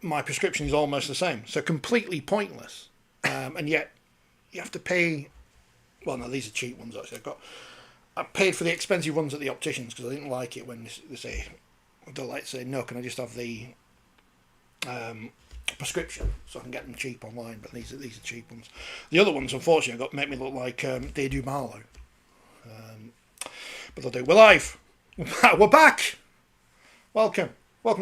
my prescription is almost the same. So completely pointless. And yet you have to pay. Well, no, these are cheap ones actually. I paid for the expensive ones at the opticians because I didn't like it when they say, they'll like say, no, can I just have the prescription so I can get them cheap online? But these are cheap ones. The other ones, unfortunately, make me look like Deirdre Marlowe. But they'll do. We're live. We're back. Welcome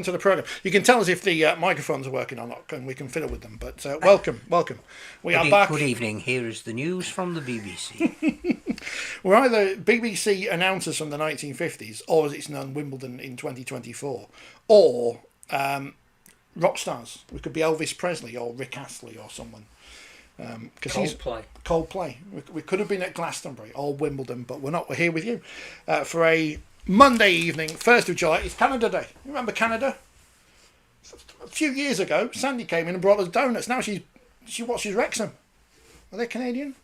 to the programme. You can tell us if the microphones are working or not, and we can fiddle with them. But welcome. We are back. Good evening. Here is the news from the BBC. We're either BBC announcers from the 1950s, or as it's known, Wimbledon in 2024, or rock stars. We could be Elvis Presley or Rick Astley or someone. Coldplay. We could have been at Glastonbury or Wimbledon, but we're not. We're here with you for a Monday evening, 1st of July. It's Canada Day. You remember Canada? A few years ago, Sandy came in and brought us donuts. Now she watches Wrexham. Are they Canadian?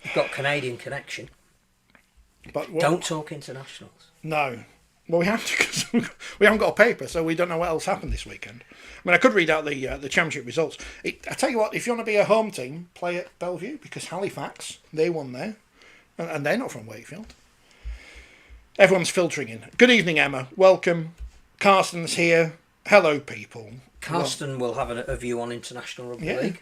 You've got Canadian connection. But don't talk internationals. No. Well, we have to because we haven't got a paper, so we don't know what else happened this weekend. I mean, I could read out the championship results. I tell you what, if you want to be a home team, play at Bellevue, because Halifax, they won there. And they're not from Wakefield. Everyone's filtering in. Good evening, Emma. Welcome. Carsten's here. Hello, people. Carsten will have a view on International Rugby League.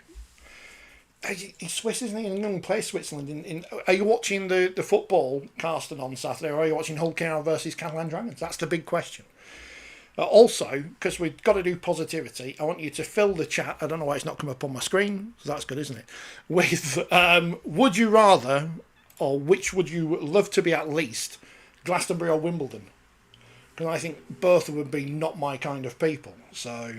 He's Swiss, isn't he? And England plays Switzerland. Are you watching the football, Carsten, on Saturday, or are you watching Hull KR versus Catalan Dragons? That's the big question. Also, because we've got to do positivity, I want you to fill the chat. I don't know why it's not come up on my screen, so that's good, isn't it? With would you rather, or which would you love to be at least, Glastonbury or Wimbledon? Because I think both would be not my kind of people. So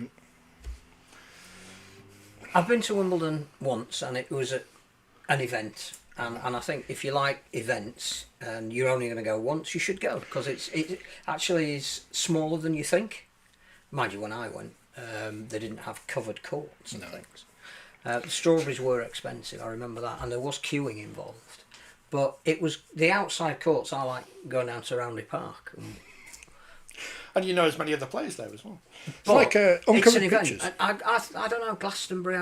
I've been to Wimbledon once, and it was an event. And I think if you like events and you're only going to go once, you should go, because it actually is smaller than you think. Mind you, when I went, they didn't have covered courts and things. The strawberries were expensive, I remember that, and there was queuing involved. But it was the outside courts. I like going down to Roundhay Park. And you know as many of the players there as well. It's like uncovered pictures. I don't know, Glastonbury,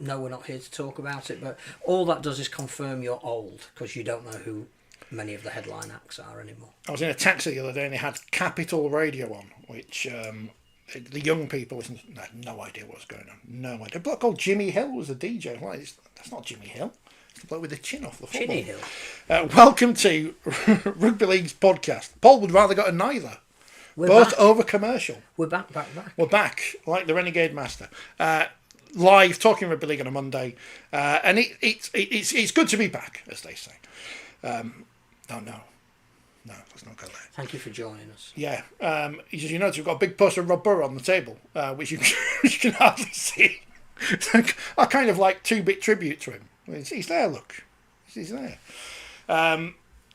no, we're not here to talk about it, but all that does is confirm you're old, because you don't know who many of the headline acts are anymore. I was in a taxi the other day and they had Capital Radio on, which the young people had no idea what was going on. No idea. A bloke called Jimmy Hill was the DJ. That's not Jimmy Hill. It's the bloke with the chin off the football. Chinny Hill. Welcome to Rugby League's podcast. Paul would rather go to neither. Both over commercial. We're back. We're back, like the Renegade Master. Live, talking Rugby League on a Monday. And it's good to be back, as they say. No, let's not go there. Thank you for joining us. Yeah. You notice we've got a big poster of Rob Burrow on the table, which you can hardly see. I kind of like 2-bit tribute to him. He's there, look. He's there.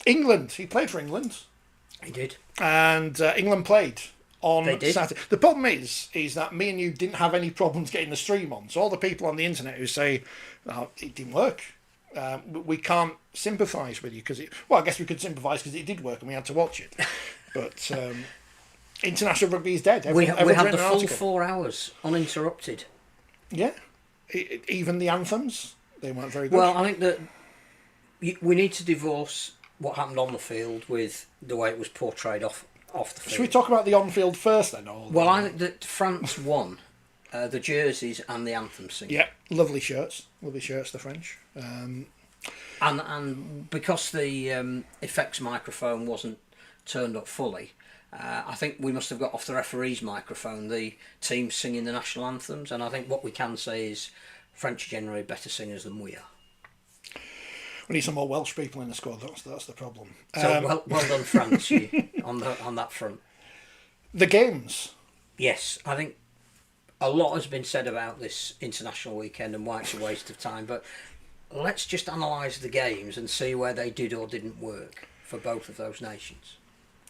England. He played for England. He did. And England played on Saturday. The problem is that me and you didn't have any problems getting the stream on. So all the people on the internet who say it didn't work, we can't sympathise with you because I guess we could sympathise because it did work and we had to watch it. But international rugby is dead. We had the full 4 hours uninterrupted. Yeah, even the anthems, they weren't very good. Well, I think that we need to divorce what happened on the field with the way it was portrayed off the field. Should we talk about the on-field first then? Well, I think that France won the jerseys and the anthem singing. Yeah, lovely shirts, the French. And because the effects microphone wasn't turned up fully, I think we must have got off the referee's microphone the team singing the national anthems, and I think what we can say is French are generally better singers than we are. We need some more Welsh people in the squad. That's the problem. So well done, France, on that front. The games. Yes, I think a lot has been said about this international weekend and why it's a waste of time. But let's just analyse the games and see where they did or didn't work for both of those nations.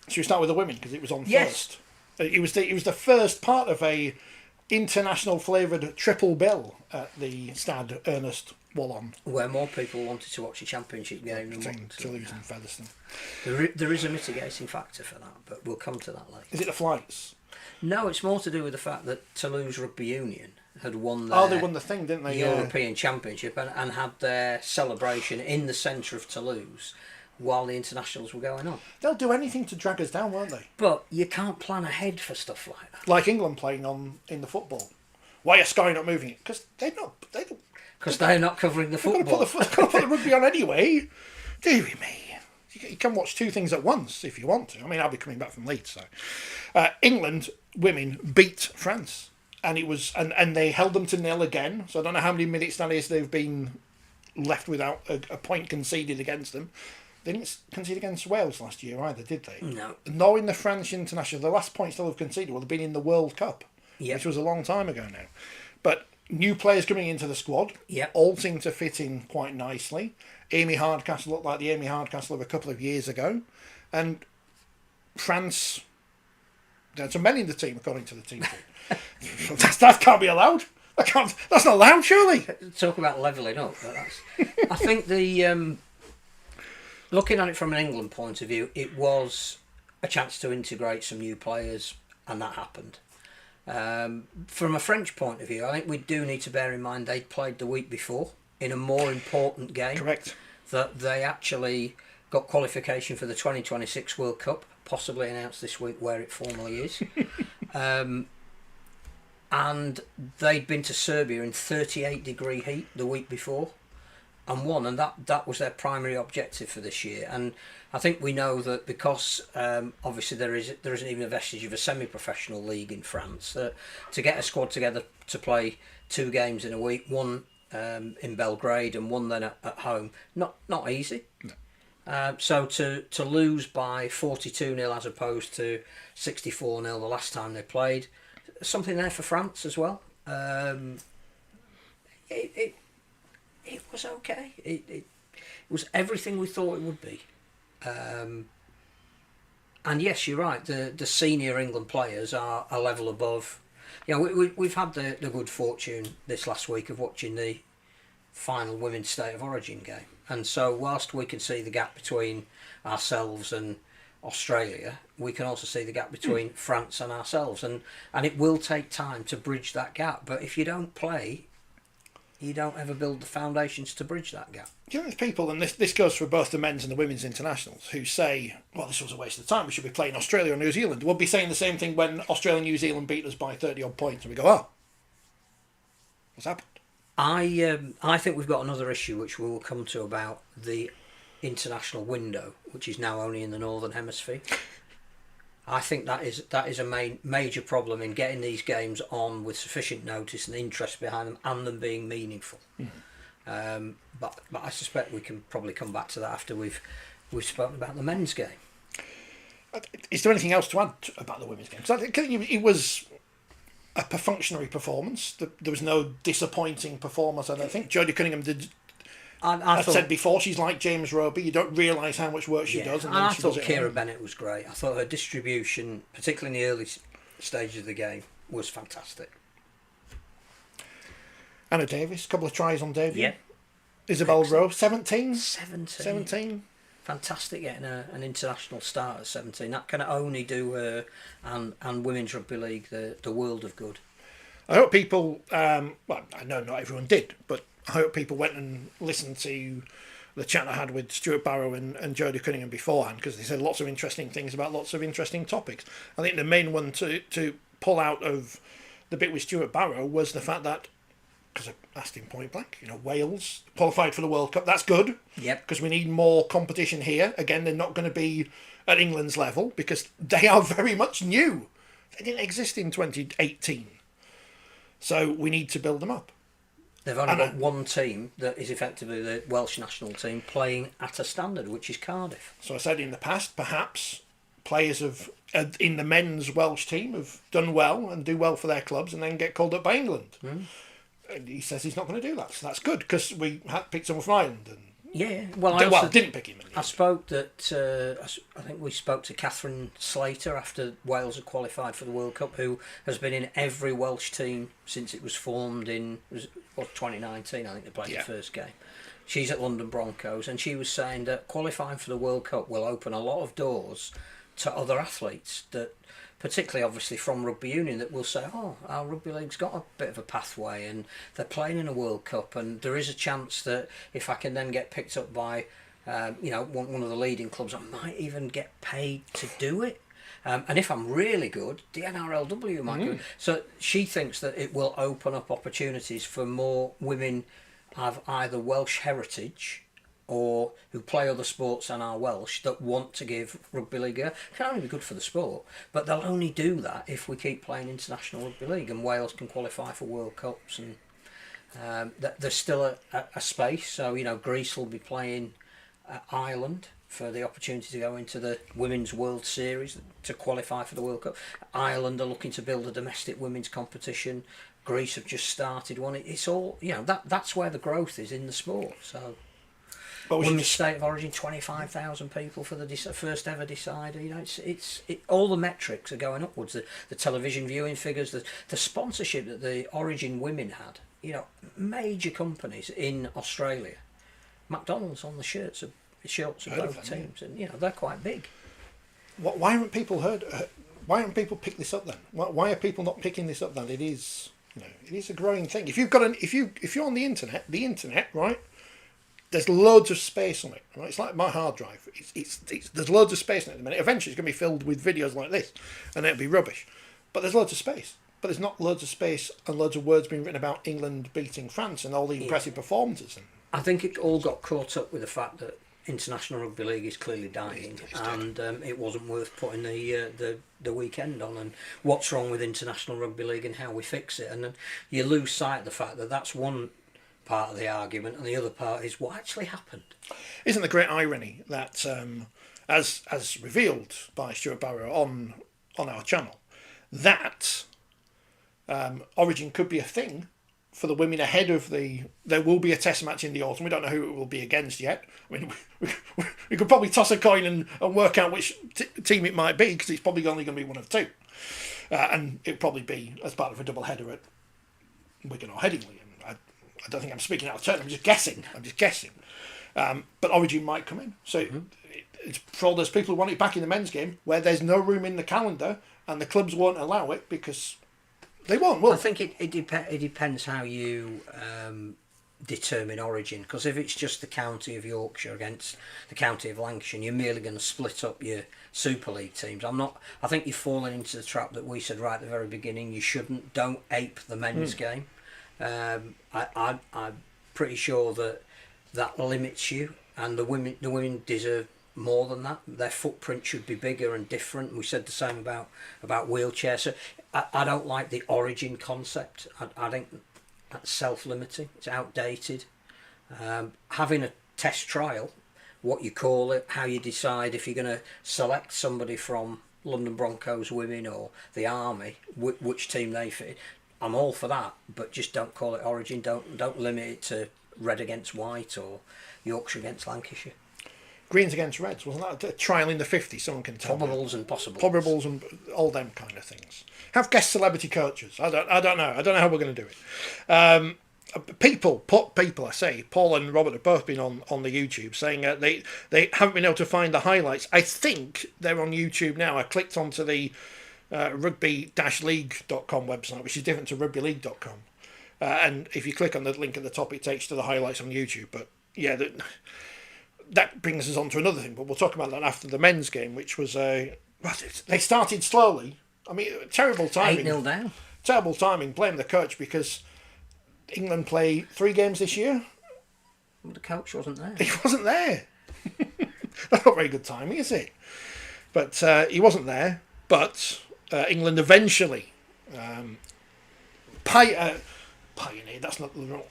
Should we start with the women because it was on yes. first? It was the first part of a international flavoured triple bill at the Stade Ernest Wallon, where more people wanted to watch a championship game than Toulouse and Featherstone. There is a mitigating factor for that, but we'll come to that later. Is it the flights? No, it's more to do with the fact that Toulouse Rugby Union had won They won the thing, didn't they? European Championship and had their celebration in the centre of Toulouse while the internationals were going on. They'll do anything to drag us down, won't they? But you can't plan ahead for stuff like that. Like England playing in the football. Why are Sky not moving it? Because they're not. Because they're not covering the football. They've got to put the rugby on anyway. Deary me. You can watch two things at once if you want to. I mean, I'll be coming back from Leeds, so England women beat France, and it was and they held them to 0 again. So I don't know how many minutes that is they've been left without a point conceded against them. They didn't concede against Wales last year either, did they? No. Nor in the French international. The last points they'll have conceded will have been in the World Cup, which was a long time ago now. But new players coming into the squad, all seem to fit in quite nicely. Amy Hardcastle looked like the Amy Hardcastle of a couple of years ago. And France, there's some men in the team, according to the team. that can't be allowed. That's not allowed, surely. Talk about levelling up. I think the looking at it from an England point of view, it was a chance to integrate some new players, and that happened. From a French point of view, I think we do need to bear in mind they'd played the week before in a more important game. Correct. That they actually got qualification for the 2026 World Cup, possibly announced this week where it formally is. And they'd been to Serbia in 38-degree heat the week before and won, and that was their primary objective for this year. And I think we know that because obviously there isn't even a vestige of a semi-professional league in France, to get a squad together to play 2 games in a week, one in Belgrade and one then at home, not easy. No. So to lose by 42-0 as opposed to 64-0 the last time they played, something there for France as well. It was okay. It was everything we thought it would be. And yes, you're right. The senior England players are a level above. You know, we've had the good fortune this last week of watching the final Women's State of Origin game, and so whilst we can see the gap between ourselves and Australia, we can also see the gap between France and ourselves, and it will take time to bridge that gap. But if you don't play, you don't ever build the foundations to bridge that gap. You know, there's people, and this goes for both the men's and the women's internationals, who say, well, this was a waste of time, we should be playing Australia or New Zealand. We'll be saying the same thing when Australia and New Zealand beat us by 30 odd points, and we go, oh, what's happened? I think we've got another issue which we will come to about the international window, which is now only in the Northern Hemisphere. I think that is a major problem in getting these games on with sufficient notice and interest behind them, and them being meaningful. But I suspect we can probably come back to that after we've spoken about the men's game. Is there anything else to add about the women's game? Because I think it was a perfunctory performance. There was no disappointing performance. I don't think Jodie Cunningham did. I said before, she's like James Roby. You don't realise how much work she does. And then I she thought does it Kira Bennett was great. I thought her distribution, particularly in the early stages of the game, was fantastic. Anna Davis, a couple of tries on debut. Yeah. Isabel Rowe, 17? 17. Fantastic getting an international start at 17. That can only do her and Women's Rugby League the world of good. I hope people, well, I know not everyone did, but I hope people went and listened to the chat I had with Stuart Barrow and Jodie Cunningham beforehand, because they said lots of interesting things about lots of interesting topics. I think the main one to pull out of the bit with Stuart Barrow was the fact that, because I asked him point blank, Wales qualified for the World Cup. That's good. Yep. Because we need more competition here. Again, they're not going to be at England's level because they are very much new. They didn't exist in 2018. So we need to build them up. They've only got one team that is effectively the Welsh national team playing at a standard, which is Cardiff. So I said in the past, perhaps players in the men's Welsh team have done well and do well for their clubs and then get called up by England. And he says he's not going to do that, so that's good because we had picked someone from Ireland. And didn't pick him. I think we spoke to Catherine Slater after Wales had qualified for the World Cup, who has been in every Welsh team since it was formed in 2019. I think they played the first game. She's at London Broncos, and she was saying that qualifying for the World Cup will open a lot of doors to other athletes that particularly obviously from rugby union, that will say, oh, our rugby league's got a bit of a pathway and they're playing in a World Cup, and there is a chance that if I can then get picked up by one of the leading clubs, I might even get paid to do it. And if I'm really good, the NRLW might do it. So she thinks that it will open up opportunities for more women have either Welsh heritage or who play other sports and are Welsh that want to give rugby league a... It can only be good for the sport, but they'll only do that if we keep playing international rugby league and Wales can qualify for World Cups, and there's still a space. So Greece will be playing Ireland for the opportunity to go into the Women's World Series to qualify for the World Cup. Ireland are looking to build a domestic women's competition. Greece have just started one. It's all that's where the growth is in the sport. So. Women's State of Origin, 25,000 people for the first ever decider. It's all the metrics are going upwards. The television viewing figures, the sponsorship that the Origin women had. Major companies in Australia, McDonald's on the shirts of both teams, and they're quite big. Why haven't people why haven't people picked this up then? Why are people not picking this up then? It is it is a growing thing. If you've got if you're on the internet, right? There's loads of space on it, right? It's like my hard drive. There's loads of space on it at the minute. Eventually, it's going to be filled with videos like this, and it'll be rubbish. But there's loads of space. But there's not loads of space and loads of words being written about England beating France and all the impressive performances. I think it all got caught up with the fact that international rugby league is clearly dying, and it wasn't worth putting the weekend on. And what's wrong with international rugby league and how we fix it? And then you lose sight of the fact that that's one part of the argument, and the other part is what actually happened. Isn't the great irony that, as revealed by Stuart Barrow on our channel, that Origin could be a thing for the women ahead of there will be a test match in the autumn. We don't know who it will be against yet. I mean, we could probably toss a coin and work out which team it might be, because it's probably only going to be one of two. And it'll probably be as part of a double header at Wigan or Headingley. I don't think I'm speaking out of turn. I'm just guessing. But Origin might come in. So it's for all those people who want it back in the men's game, where there's no room in the calendar and the clubs won't allow it because they won't. Will I think it depends how you determine Origin. Because if it's just the county of Yorkshire against the county of Lancashire, and you're merely going to split up your Super League teams. I think you've fallen into the trap that we said right at the very beginning. You shouldn't. Don't ape the men's game. I'm pretty sure that limits you, and the women deserve more than that. Their footprint should be bigger and different. We said the same about wheelchairs. So I don't like the Origin concept. I think that's self-limiting. It's outdated. Having a test trial, what you call it, how you decide if you're going to select somebody from London Broncos women or the Army, which team they fit. I'm all for that, but just don't call it Origin. Don't limit it to red against white or Yorkshire against Lancashire. Greens against Reds, wasn't that a trial in the 50s? Someone can tell me. Probables and possibles. Probables and all them kind of things. Have guest celebrity coaches. I don't know. I don't know how we're going to do it. People, I say, Paul and Robert have both been on the YouTube saying they haven't been able to find the highlights. I think they're on YouTube now. I clicked onto the rugby-league.com website, which is different to rugbyleague.com, and if you click on the link at the top, it takes to the highlights on YouTube. But yeah, that brings us on to another thing, but we'll talk about that after the men's game, which was they started slowly. I mean, terrible timing. 8-0 down. Terrible timing. Blame the coach, because England play 3 games this year. Well, the coach wasn't there. He wasn't there. That's not very good timing, is it? But he wasn't there. But England eventually pioneered, that's not the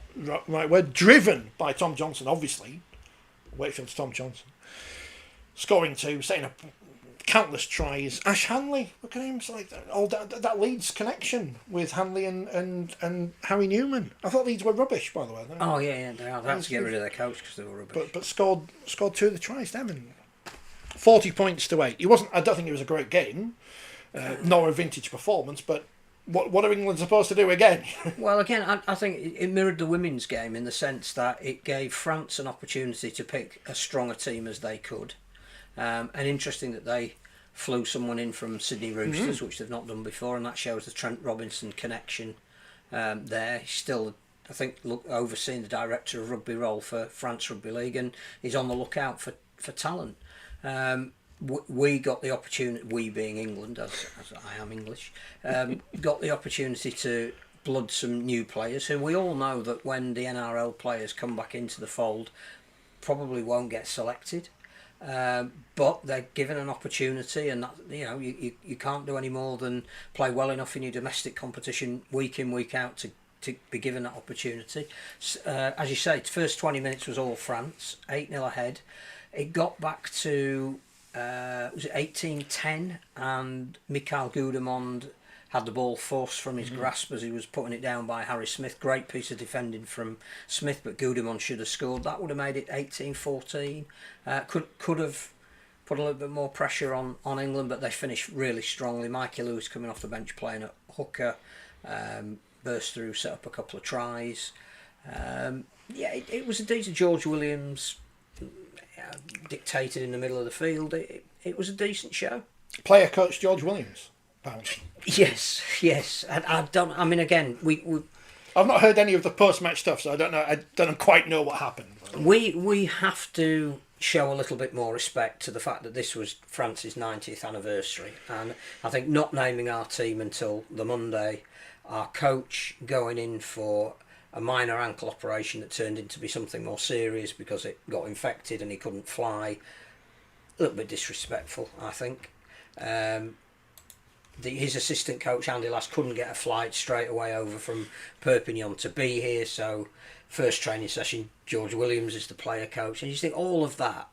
right word, driven by Tom Johnson, obviously. Wakefield's Tom Johnson. Scoring 2, setting up countless tries. Ash Hanley, look at him. It's like all that Leeds connection with Hanley and Harry Newman. I thought Leeds were rubbish, by the way. Oh, yeah, they are. They had to get rid of their coach because they were rubbish. But scored 2 of the tries, them. 40 points to 8. I don't think it was a great game, nor a vintage performance, but what are England supposed to do again? Well, again, I think it mirrored the women's game in the sense that it gave France an opportunity to pick as strong a team as they could. And interesting that they flew someone in from Sydney Roosters, which they've not done before, and that shows the Trent Robinson connection there. He's still, I think, overseeing the director of rugby role for France Rugby League, and he's on the lookout for talent. We got the opportunity, we being England, as I am English, got the opportunity to blood some new players who we all know that when the NRL players come back into the fold probably won't get selected. But they're given an opportunity, and that, you can't do any more than play well enough in your domestic competition week in, week out to be given that opportunity. As you say, the first 20 minutes was all France, 8-0 ahead. It got back to was it 18-10, and Mikhail Gudemond had the ball forced from his grasp as he was putting it down by Harry Smith. Great piece of defending from Smith, but Gudemond should have scored. That would have made it 18-14. Could have put a little bit more pressure on England, but they finished really strongly. Mikey Lewis coming off the bench playing at hooker, burst through, set up a couple of tries. It was a decent. George Williams dictated in the middle of the field. It was a decent show. Player coach George Williams. Yes. I don't. I mean, again, I've not heard any of the post-match stuff, so I don't know. I don't quite know what happened. We have to show a little bit more respect to the fact that this was France's 90th anniversary, and I think not naming our team until the Monday, our coach going in for a minor ankle operation that turned into be something more serious because it got infected and he couldn't fly. A little bit disrespectful, I think. His assistant coach Andy Lass couldn't get a flight straight away over from Perpignan to be here, so first training session George Williams is the player coach, and you think all of that,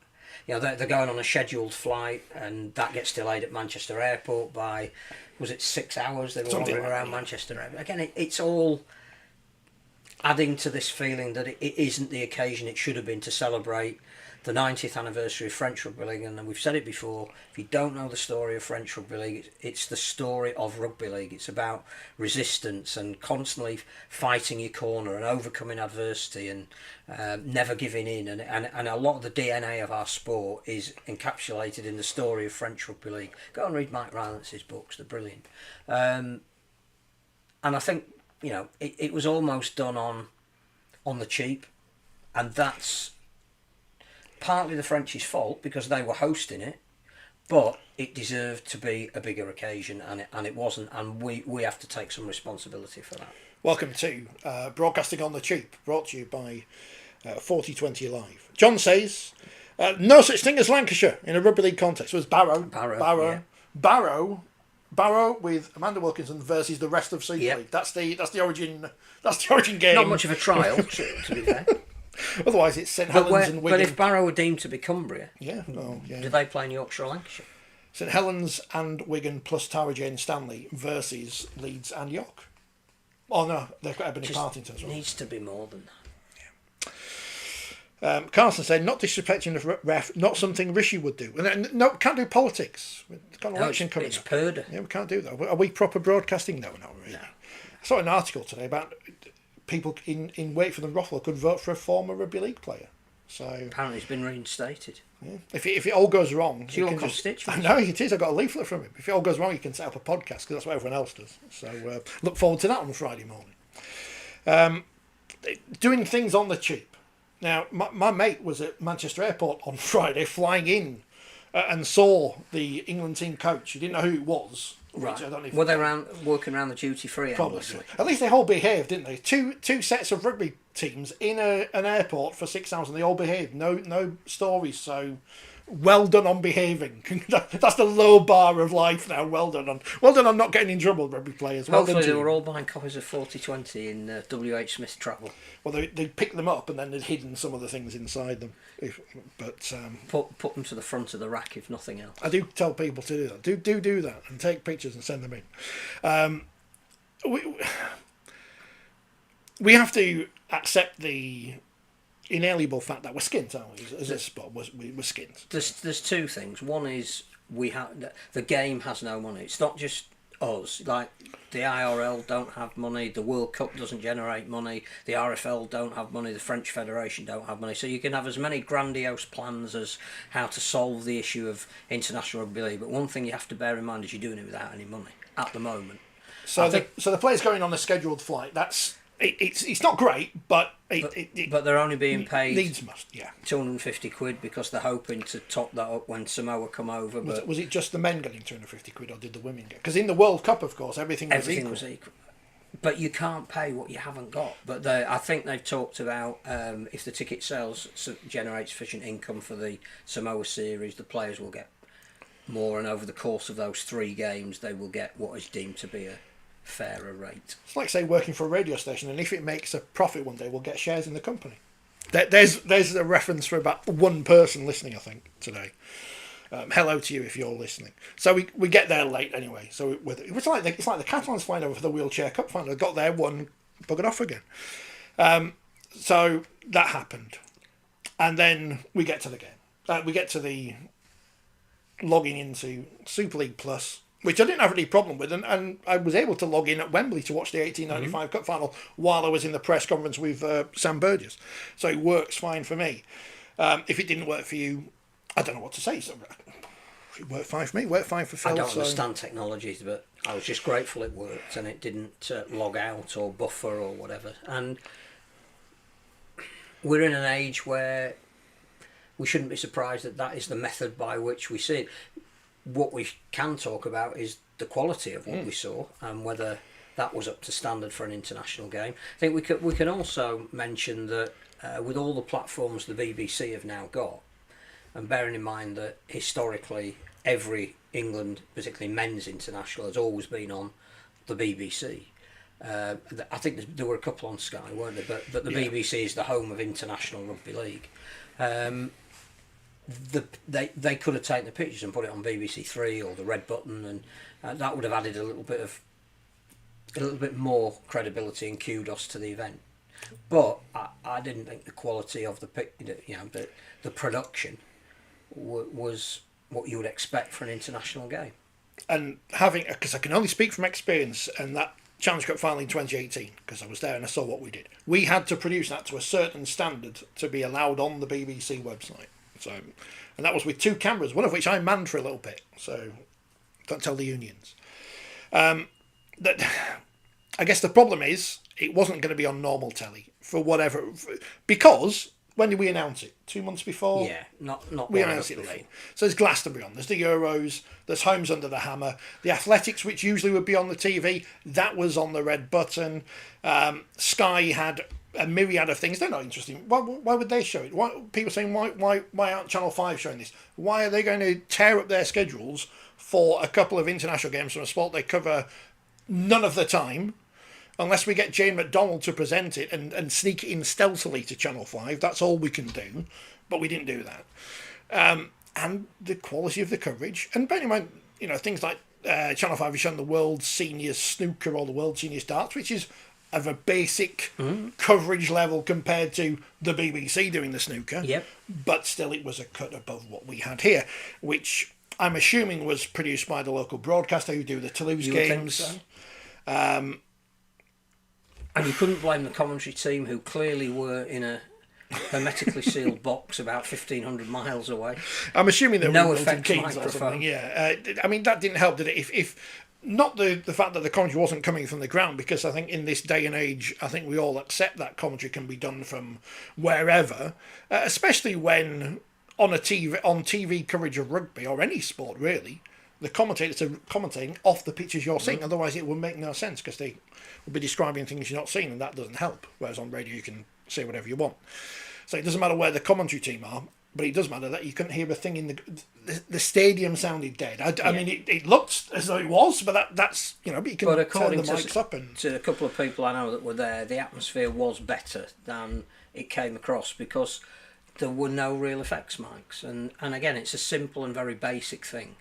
they're going on a scheduled flight and that gets delayed at Manchester Airport by, was it 6 hours they were wandering around Manchester Airport. Again, it's all adding to this feeling that it isn't the occasion it should have been to celebrate the 90th anniversary of French Rugby League. And we've said it before, if you don't know the story of French Rugby League, it's the story of Rugby League. It's about resistance and constantly fighting your corner and overcoming adversity and never giving in. And a lot of the DNA of our sport is encapsulated in the story of French Rugby League. Go and read Mike Rylance's books, they're brilliant. And I think, it was almost done on the cheap, and that's partly the French's fault because they were hosting it, but it deserved to be a bigger occasion, and it wasn't, and we have to take some responsibility for that. Welcome to Broadcasting on the Cheap, brought to you by 4020 Live. John says, no such thing as Lancashire in a rugby league context. It was Barrow with Amanda Wilkinson versus the rest of Super League. That's the origin game. Not much of a trial, to be fair. Otherwise, it's St Helens and Wigan. But if Barrow were deemed to be Cumbria, do they play in Yorkshire or Lancashire? St Helens and Wigan plus Tara Jane Stanley versus Leeds and York. Oh no, they've got Ebony Partington as well. Needs to be more than that. Carson said, not disrespecting the ref, not something Rishi would do. And no, can't do politics. We've got an election coming up. It's Purdah. Yeah, we can't do that. Are we proper broadcasting? No, not really. No. I saw an article today about people in Wakefield and Rothwell could vote for a former rugby league player. So apparently it's been reinstated. Yeah. If it all goes wrong, it's your constituency. I know it is. I got a leaflet from him. If it all goes wrong, you can set up a podcast because that's what everyone else does. So look forward to that on Friday morning. Doing things on the cheap. Now, my mate was at Manchester Airport on Friday, flying in and saw the England team coach. He didn't know who it was. Right. Were they working around the duty free? Probably. At least they all behaved, didn't they? Two sets of rugby teams in an airport for 6 hours, and they all behaved. No stories. So, well done on behaving. That's the low bar of life now. Well done on not getting in trouble, rugby players. Hopefully they were all buying copies of 4020 in W.H. Smith Travel. Well, they picked them up and then they'd hidden some of the things inside them. Put them to the front of the rack if nothing else. I do tell people to do that. Do that and take pictures and send them in. We have to accept the inalienable fact that we're skint, aren't we? As a sport, we're skint. There's two things. One is the game has no money. It's not just us. Like the IRL don't have money, the World Cup doesn't generate money, the RFL don't have money, the French Federation don't have money. So you can have as many grandiose plans as how to solve the issue of international rugby league, but one thing you have to bear in mind is you're doing it without any money at the moment. So the players going on a scheduled flight, it's not great, but but they're only being paid needs must, yeah, £250 because they're hoping to top that up when Samoa come over. Was it just the men getting £250, or did the women get? Because in the World Cup, of course, everything was equal. But you can't pay what you haven't got. But I think they've talked about if the ticket sales generate sufficient income for the Samoa series, the players will get more, and over the course of those 3 games, they will get what is deemed to be a fairer rate. It's like, say, working for a radio station, and if it makes a profit one day, we'll get shares in the company. There's a reference for about one person listening, I think, today. Hello to you if you're listening. So we get there late anyway. So it's like the Catalans flying over for the Wheelchair Cup final. They got there, won, buggered off again. So that happened, and then we get to the game. We get to the logging into Super League Plus, which I didn't have any problem with, and I was able to log in at Wembley to watch the 1895 Cup final while I was in the press conference with Sam Burgess. So it works fine for me. If it didn't work for you, I don't know what to say. So it worked fine for me, worked fine for Phil. I don't understand technologies, but I was just grateful it worked and it didn't log out or buffer or whatever. And we're in an age where we shouldn't be surprised that is the method by which we see it. What we can talk about is the quality of what we saw and whether that was up to standard for an international game. I think we can also mention that with all the platforms the BBC have now got, and bearing in mind that historically every England, particularly men's international, has always been on the BBC. I think there were a couple on Sky, weren't there? But the BBC is the home of international rugby league. They could have taken the pictures and put it on BBC Three or the Red Button, and that would have added a little bit more credibility and kudos to the event. But I didn't think the quality of the production was what you would expect for an international game. And having, because I can only speak from experience, and that Challenge Cup final in 2018, because I was there and I saw what we did. We had to produce that to a certain standard to be allowed on the BBC website. So, and that was with 2 cameras, one of which I manned for a little bit. So, don't tell the unions. I guess the problem is it wasn't going to be on normal telly for whatever, because when did we announce it? 2 months before? Yeah, not we announced it before. So there's Glastonbury on, there's the Euros, there's Homes Under the Hammer, the Athletics, which usually would be on the TV, that was on the Red Button. Sky had a myriad of things. They're not interesting. Why would they show it? People saying why aren't Channel 5 showing this? Why are they going to tear up their schedules for a couple of international games from a sport they cover none of the time? Unless we get Jane McDonald to present it and sneak it in stealthily to Channel 5, that's all we can do. But we didn't do that. And the quality of the coverage. And bear in mind, things like Channel 5 has shown the world's senior snooker or the world's senior darts, which is of a basic coverage level compared to the BBC doing the snooker. Yep. But still, it was a cut above what we had here, which I'm assuming was produced by the local broadcaster who do the Toulouse games. So. And you couldn't blame the commentary team, who clearly were in a hermetically sealed box about 1,500 miles away. I'm assuming there no were effect keys or something. Yeah, I mean that didn't help, did it? If not the fact that the commentary wasn't coming from the ground, because I think in this day and age, I think we all accept that commentary can be done from wherever, especially when on TV coverage of rugby or any sport really. The commentators are commentating off the pictures you're seeing, otherwise it would make no sense because they will be describing things you're not seeing, and that doesn't help. Whereas on radio you can say whatever you want. So it doesn't matter where the commentary team are, but it does matter that you couldn't hear a thing in the stadium sounded dead. I mean, it looked as though it was, but that's but you can turn the mics up and to a couple of people I know that were there, the atmosphere was better than it came across because there were no real effects mics, and again, it's a simple and very basic thing.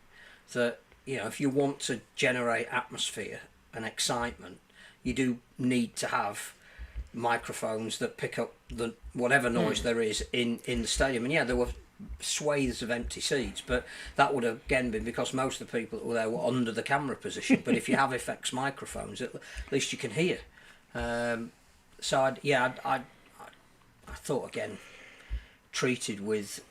That if you want to generate atmosphere and excitement, you do need to have microphones that pick up the whatever noise there is in the stadium. And yeah, there were swathes of empty seats, but that would have again been because most of the people that were there were under the camera position. But if you have FX microphones, at least you can hear. So I thought again, treated with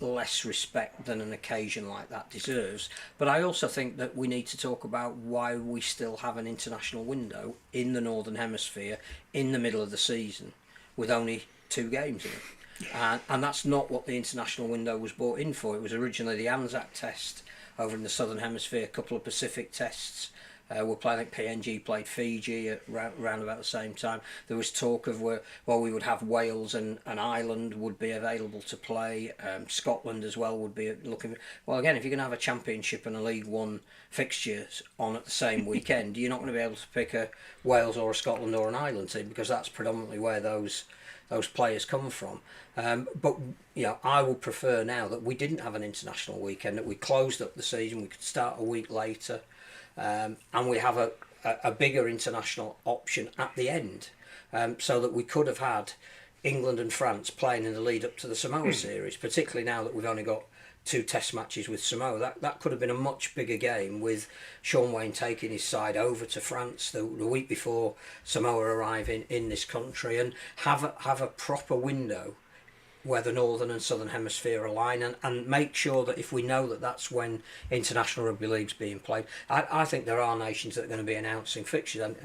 less respect than an occasion like that deserves. But I also think that we need to talk about why we still have an international window in the Northern Hemisphere in the middle of the season with only 2 games in it. And that's not what the international window was brought in for. It was originally the Anzac test over in the Southern Hemisphere, a couple of Pacific tests. We're playing, I think PNG played Fiji at round about the same time. There was talk of we would have Wales and Ireland would be available to play. Scotland as well would be looking. Well, again, if you're going to have a Championship and a League One fixtures on at the same weekend, you're not going to be able to pick a Wales or a Scotland or an Ireland team because that's predominantly where those players come from. But I would prefer now that we didn't have an international weekend, that we closed up the season, we could start a week later. And we have a bigger international option at the end, so that we could have had England and France playing in the lead up to the Samoa series, particularly now that we've only got 2 test matches with Samoa. That could have been a much bigger game, with Sean Wayne taking his side over to France the week before Samoa arrive in this country, and have a proper window where the Northern and Southern Hemisphere align, and make sure that if we know that that's when international rugby league's being played. I think there are nations that are going to be announcing fixtures, and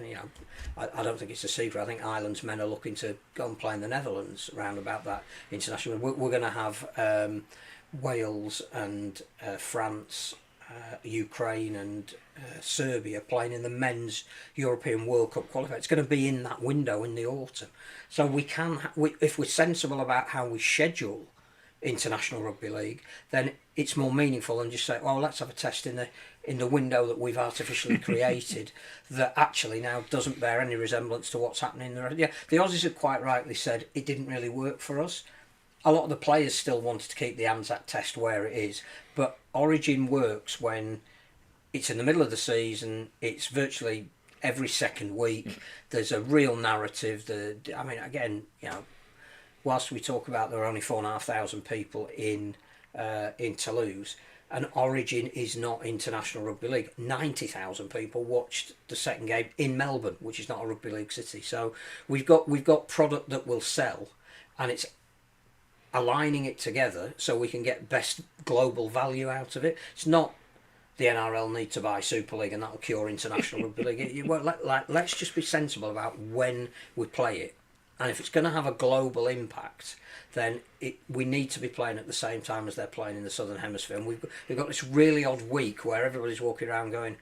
I don't think it's a secret. I think Ireland's men are looking to go and play in the Netherlands around about that international. We're going to have Wales and France, Ukraine and Serbia playing in the men's European World Cup qualifier. It's going to be in that window in the autumn. So we can, if we're sensible about how we schedule international rugby league, then it's more meaningful than just say, well, let's have a test in the window that we've artificially created that actually now doesn't bear any resemblance to what's happening there. Yeah, the Aussies have quite rightly said it didn't really work for us. A lot of the players still wanted to keep the Anzac test where it is, but Origin works when it's in the middle of the season, it's virtually every second week, there's a real narrative. Whilst we talk about there are only 4,500 people in Toulouse, and Origin is not international rugby league. 90,000 people watched the second game in Melbourne, which is not a rugby league city. So we've got product that will sell, and it's aligning it together so we can get best global value out of it. It's not the NRL need to buy Super League and that'll cure international rugby league. Let's just be sensible about when we play it, and if it's going to have a global impact, then we need to be playing at the same time as they're playing in the Southern Hemisphere. And we've got this really odd week where everybody's walking around going,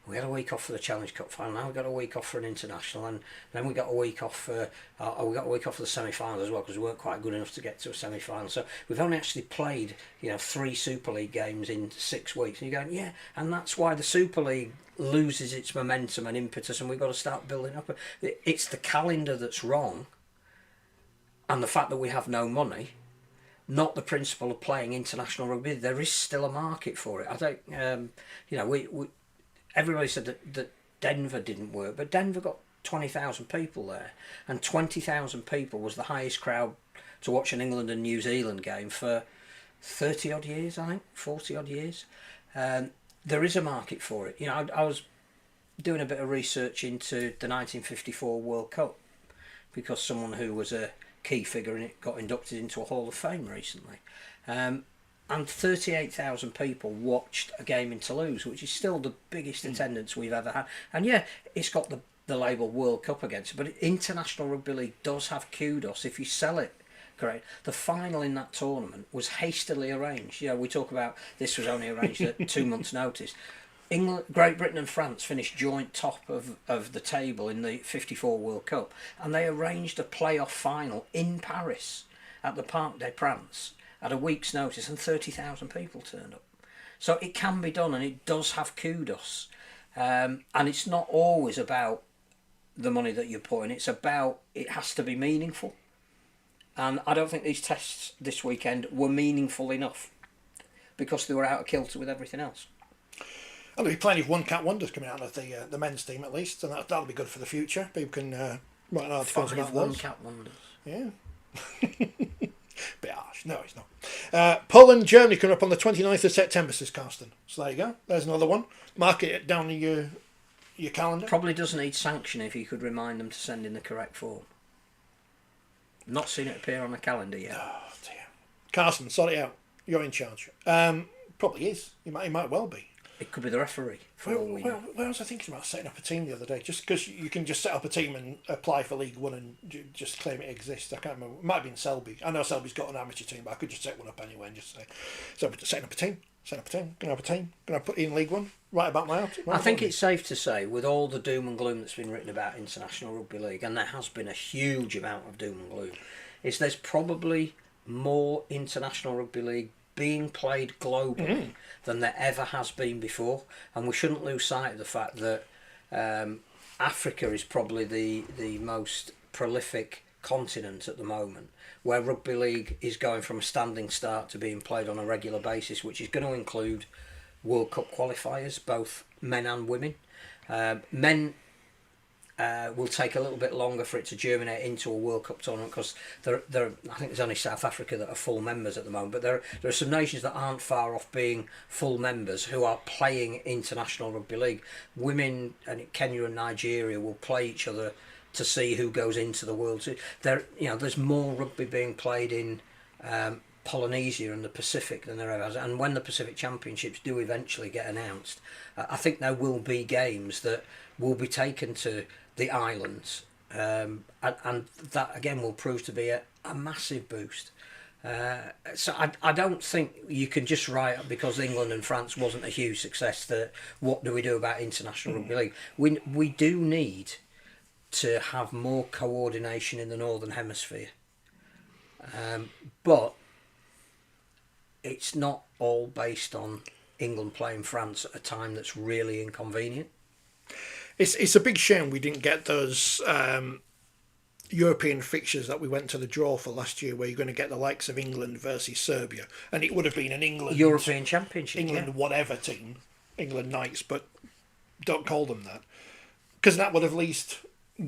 we had a week off for the Challenge Cup final. Now we got a week off for an international, and then we got a week off for the semi-final as well, because we weren't quite good enough to get to a semi-final. So we've only actually played 3 Super League games in 6 weeks. And you're going, yeah, and that's why the Super League loses its momentum and impetus, and we've got to start building up. It's the calendar that's wrong, and the fact that we have no money. Not the principle of playing international rugby. There is still a market for it. I think everybody said that Denver didn't work, but Denver got 20,000 people there, and 20,000 people was the highest crowd to watch an England and New Zealand game for 30 odd years, I think, 40 odd years. There is a market for it. I was doing a bit of research into the 1954 World Cup because someone who was a key figure in it got inducted into a Hall of Fame recently. And 38,000 people watched a game in Toulouse, which is still the biggest attendance we've ever had. And yeah, it's got the label World Cup against it, but International Rugby League does have kudos if you sell it correct. The final in that tournament was hastily arranged. We talk about this was only arranged at 2 months' notice. Great Britain and France finished joint top of the table in the 54 World Cup, and they arranged a playoff final in Paris at the Parc des Princes at a week's notice, and 30,000 people turned up. So it can be done, and it does have kudos. And it's not always about the money that you're putting, it's about it has to be meaningful. And I don't think these tests this weekend were meaningful enough because they were out of kilter with everything else. Well, there'll be plenty of one-cat wonders coming out of the men's team at least, and that'll be good for the future. People can write articles about those. One-cat wonders. Yeah. Bit harsh. No, he's not. Poland, Germany coming up on the 29th of September, says Carsten. So there you go. There's another one. Mark it down in your calendar. Probably does need sanction if you could remind them to send in the correct form. Not seen it appear on the calendar yet. Oh dear. Carsten, sort it out. You're in charge. Probably is. He might well be. It could be the referee. Where was I thinking about setting up a team the other day? Just because you can just set up a team and apply for League One and just claim it exists. I can't remember. It might have been Selby. I know Selby's got an amateur team, but I could just set one up anyway and just say, so setting up a team. Gonna have a team. Gonna put it in League One. Right about my out. I think it's safe to say, with all the doom and gloom that's been written about International Rugby League, and there has been a huge amount of doom and gloom, is there's probably more International Rugby League being played globally than there ever has been before, and we shouldn't lose sight of the fact that Africa is probably the most prolific continent at the moment, where rugby league is going from a standing start to being played on a regular basis, which is going to include World Cup qualifiers, both men and women. Men will take a little bit longer for it to germinate into a World Cup tournament, because I think there's only South Africa that are full members at the moment, but there are some nations that aren't far off being full members who are playing International Rugby League. Women, and Kenya and Nigeria, will play each other to see who goes into the World. There's more rugby being played in Polynesia and the Pacific than there ever has, and when the Pacific Championships do eventually get announced, I think there will be games that will be taken to the islands, and that again will prove to be a massive boost. So I don't think you can just write up because England and France wasn't a huge success that what do we do about International Rugby League. We do need to have more coordination in the Northern Hemisphere, but it's not all based on England playing France at a time that's really inconvenient. It's a big shame we didn't get those European fixtures that we went to the draw for last year, where you're going to get the likes of England versus Serbia, and it would have been an England European Championship, England whatever team, England Knights, but don't call them that, because that would have at least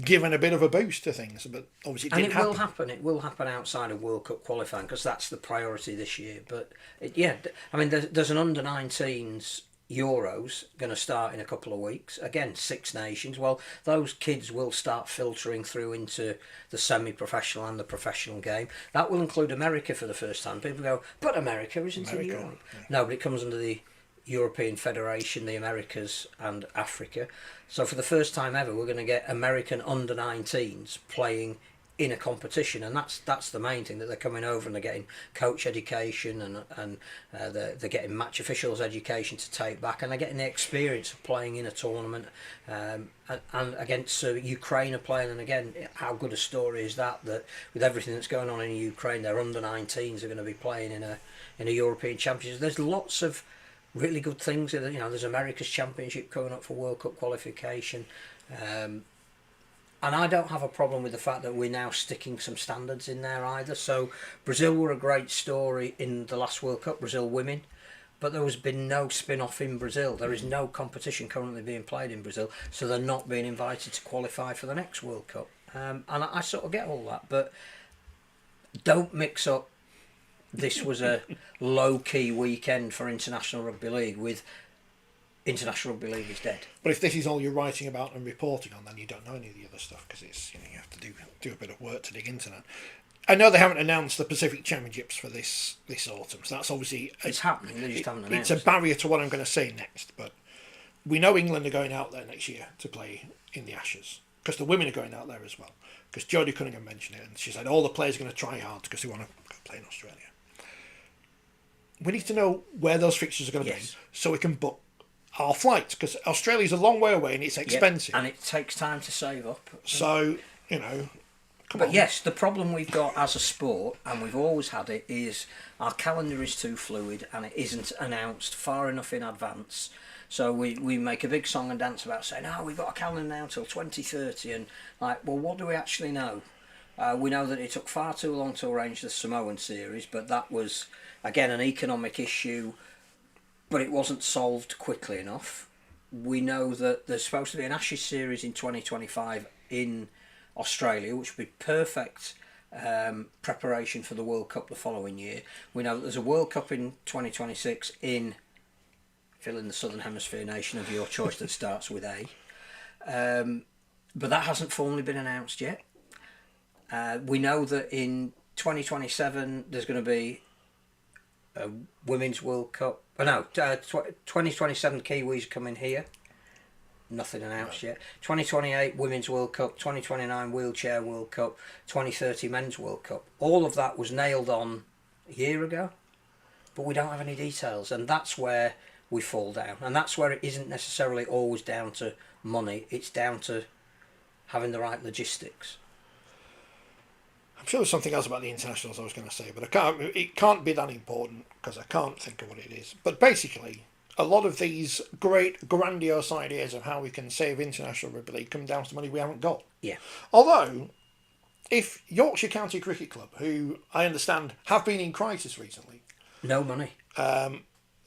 given a bit of a boost to things. But obviously, it will happen. It will happen outside of World Cup qualifying, because that's the priority this year. But there's an under-19s Euros going to start in a couple of weeks. Again, 6 nations. Well, those kids will start filtering through into the semi-professional and the professional game. That will include America for the first time. People go, but America isn't in Europe. Yeah. No, but it comes under the European Federation, the Americas and Africa. So for the first time ever, we're going to get American under-19s playing in a competition, and that's the main thing, that they're coming over and they're getting coach education and they're getting match officials education to take back, and they're getting the experience of playing in a tournament and against Ukraine are playing. And again, how good a story is that with everything that's going on in Ukraine, their under-19s are going to be playing in a European Championship. There's lots of really good things. There's America's Championship coming up for World Cup qualification. And I don't have a problem with the fact that we're now sticking some standards in there either. So Brazil were a great story in the last World Cup, Brazil women, but there has been no spin-off in Brazil. There is no competition currently being played in Brazil, so they're not being invited to qualify for the next World Cup. And I sort of get all that, but don't mix up this was a low-key weekend for International Rugby League with International Rugby League is dead. But if this is all you're writing about and reporting on, then you don't know any of the other stuff, because it's you have to do a bit of work to dig into that. I know they haven't announced the Pacific Championships for this autumn, so that's obviously it's happening. They just haven't announced. It's a barrier to what I'm going to say next. But we know England are going out there next year to play in the Ashes, because the women are going out there as well. Because Jodie Cunningham mentioned it, and she said all the players are going to try hard because they want to go play in Australia. We need to know where those fixtures are going to be, so we can book our flights, because Australia's a long way away and it's expensive. And it takes time to save up. So, come on. Yes, the problem we've got as a sport, and we've always had it, is our calendar is too fluid and it isn't announced far enough in advance. So we make a big song and dance about saying, we've got a calendar now till 2030, and what do we actually know? We know that it took far too long to arrange the Samoan series, but that was, again, an economic issue, but it wasn't solved quickly enough. We know that there's supposed to be an Ashes series in 2025 in Australia, which would be perfect preparation for the World Cup the following year. We know that there's a World Cup in 2026 in, fill in the Southern Hemisphere nation of your choice that starts with A. But that hasn't formally been announced yet. We know that in 2027 there's going to be a Women's World Cup. 2027 Kiwis coming here. Nothing announced yet. 2028 Women's World Cup, 2029 Wheelchair World Cup, 2030 Men's World Cup. All of that was nailed on a year ago, but we don't have any details, and that's where we fall down. And that's where it isn't necessarily always down to money, it's down to having the right logistics. I'm sure there's something else about the internationals I was going to say, but it can't be that important because I can't think of what it is. But basically, a lot of these great, grandiose ideas of how we can save international rugby league come down to money we haven't got. Yeah. Although, if Yorkshire County Cricket Club, who I understand have been in crisis recently, no money,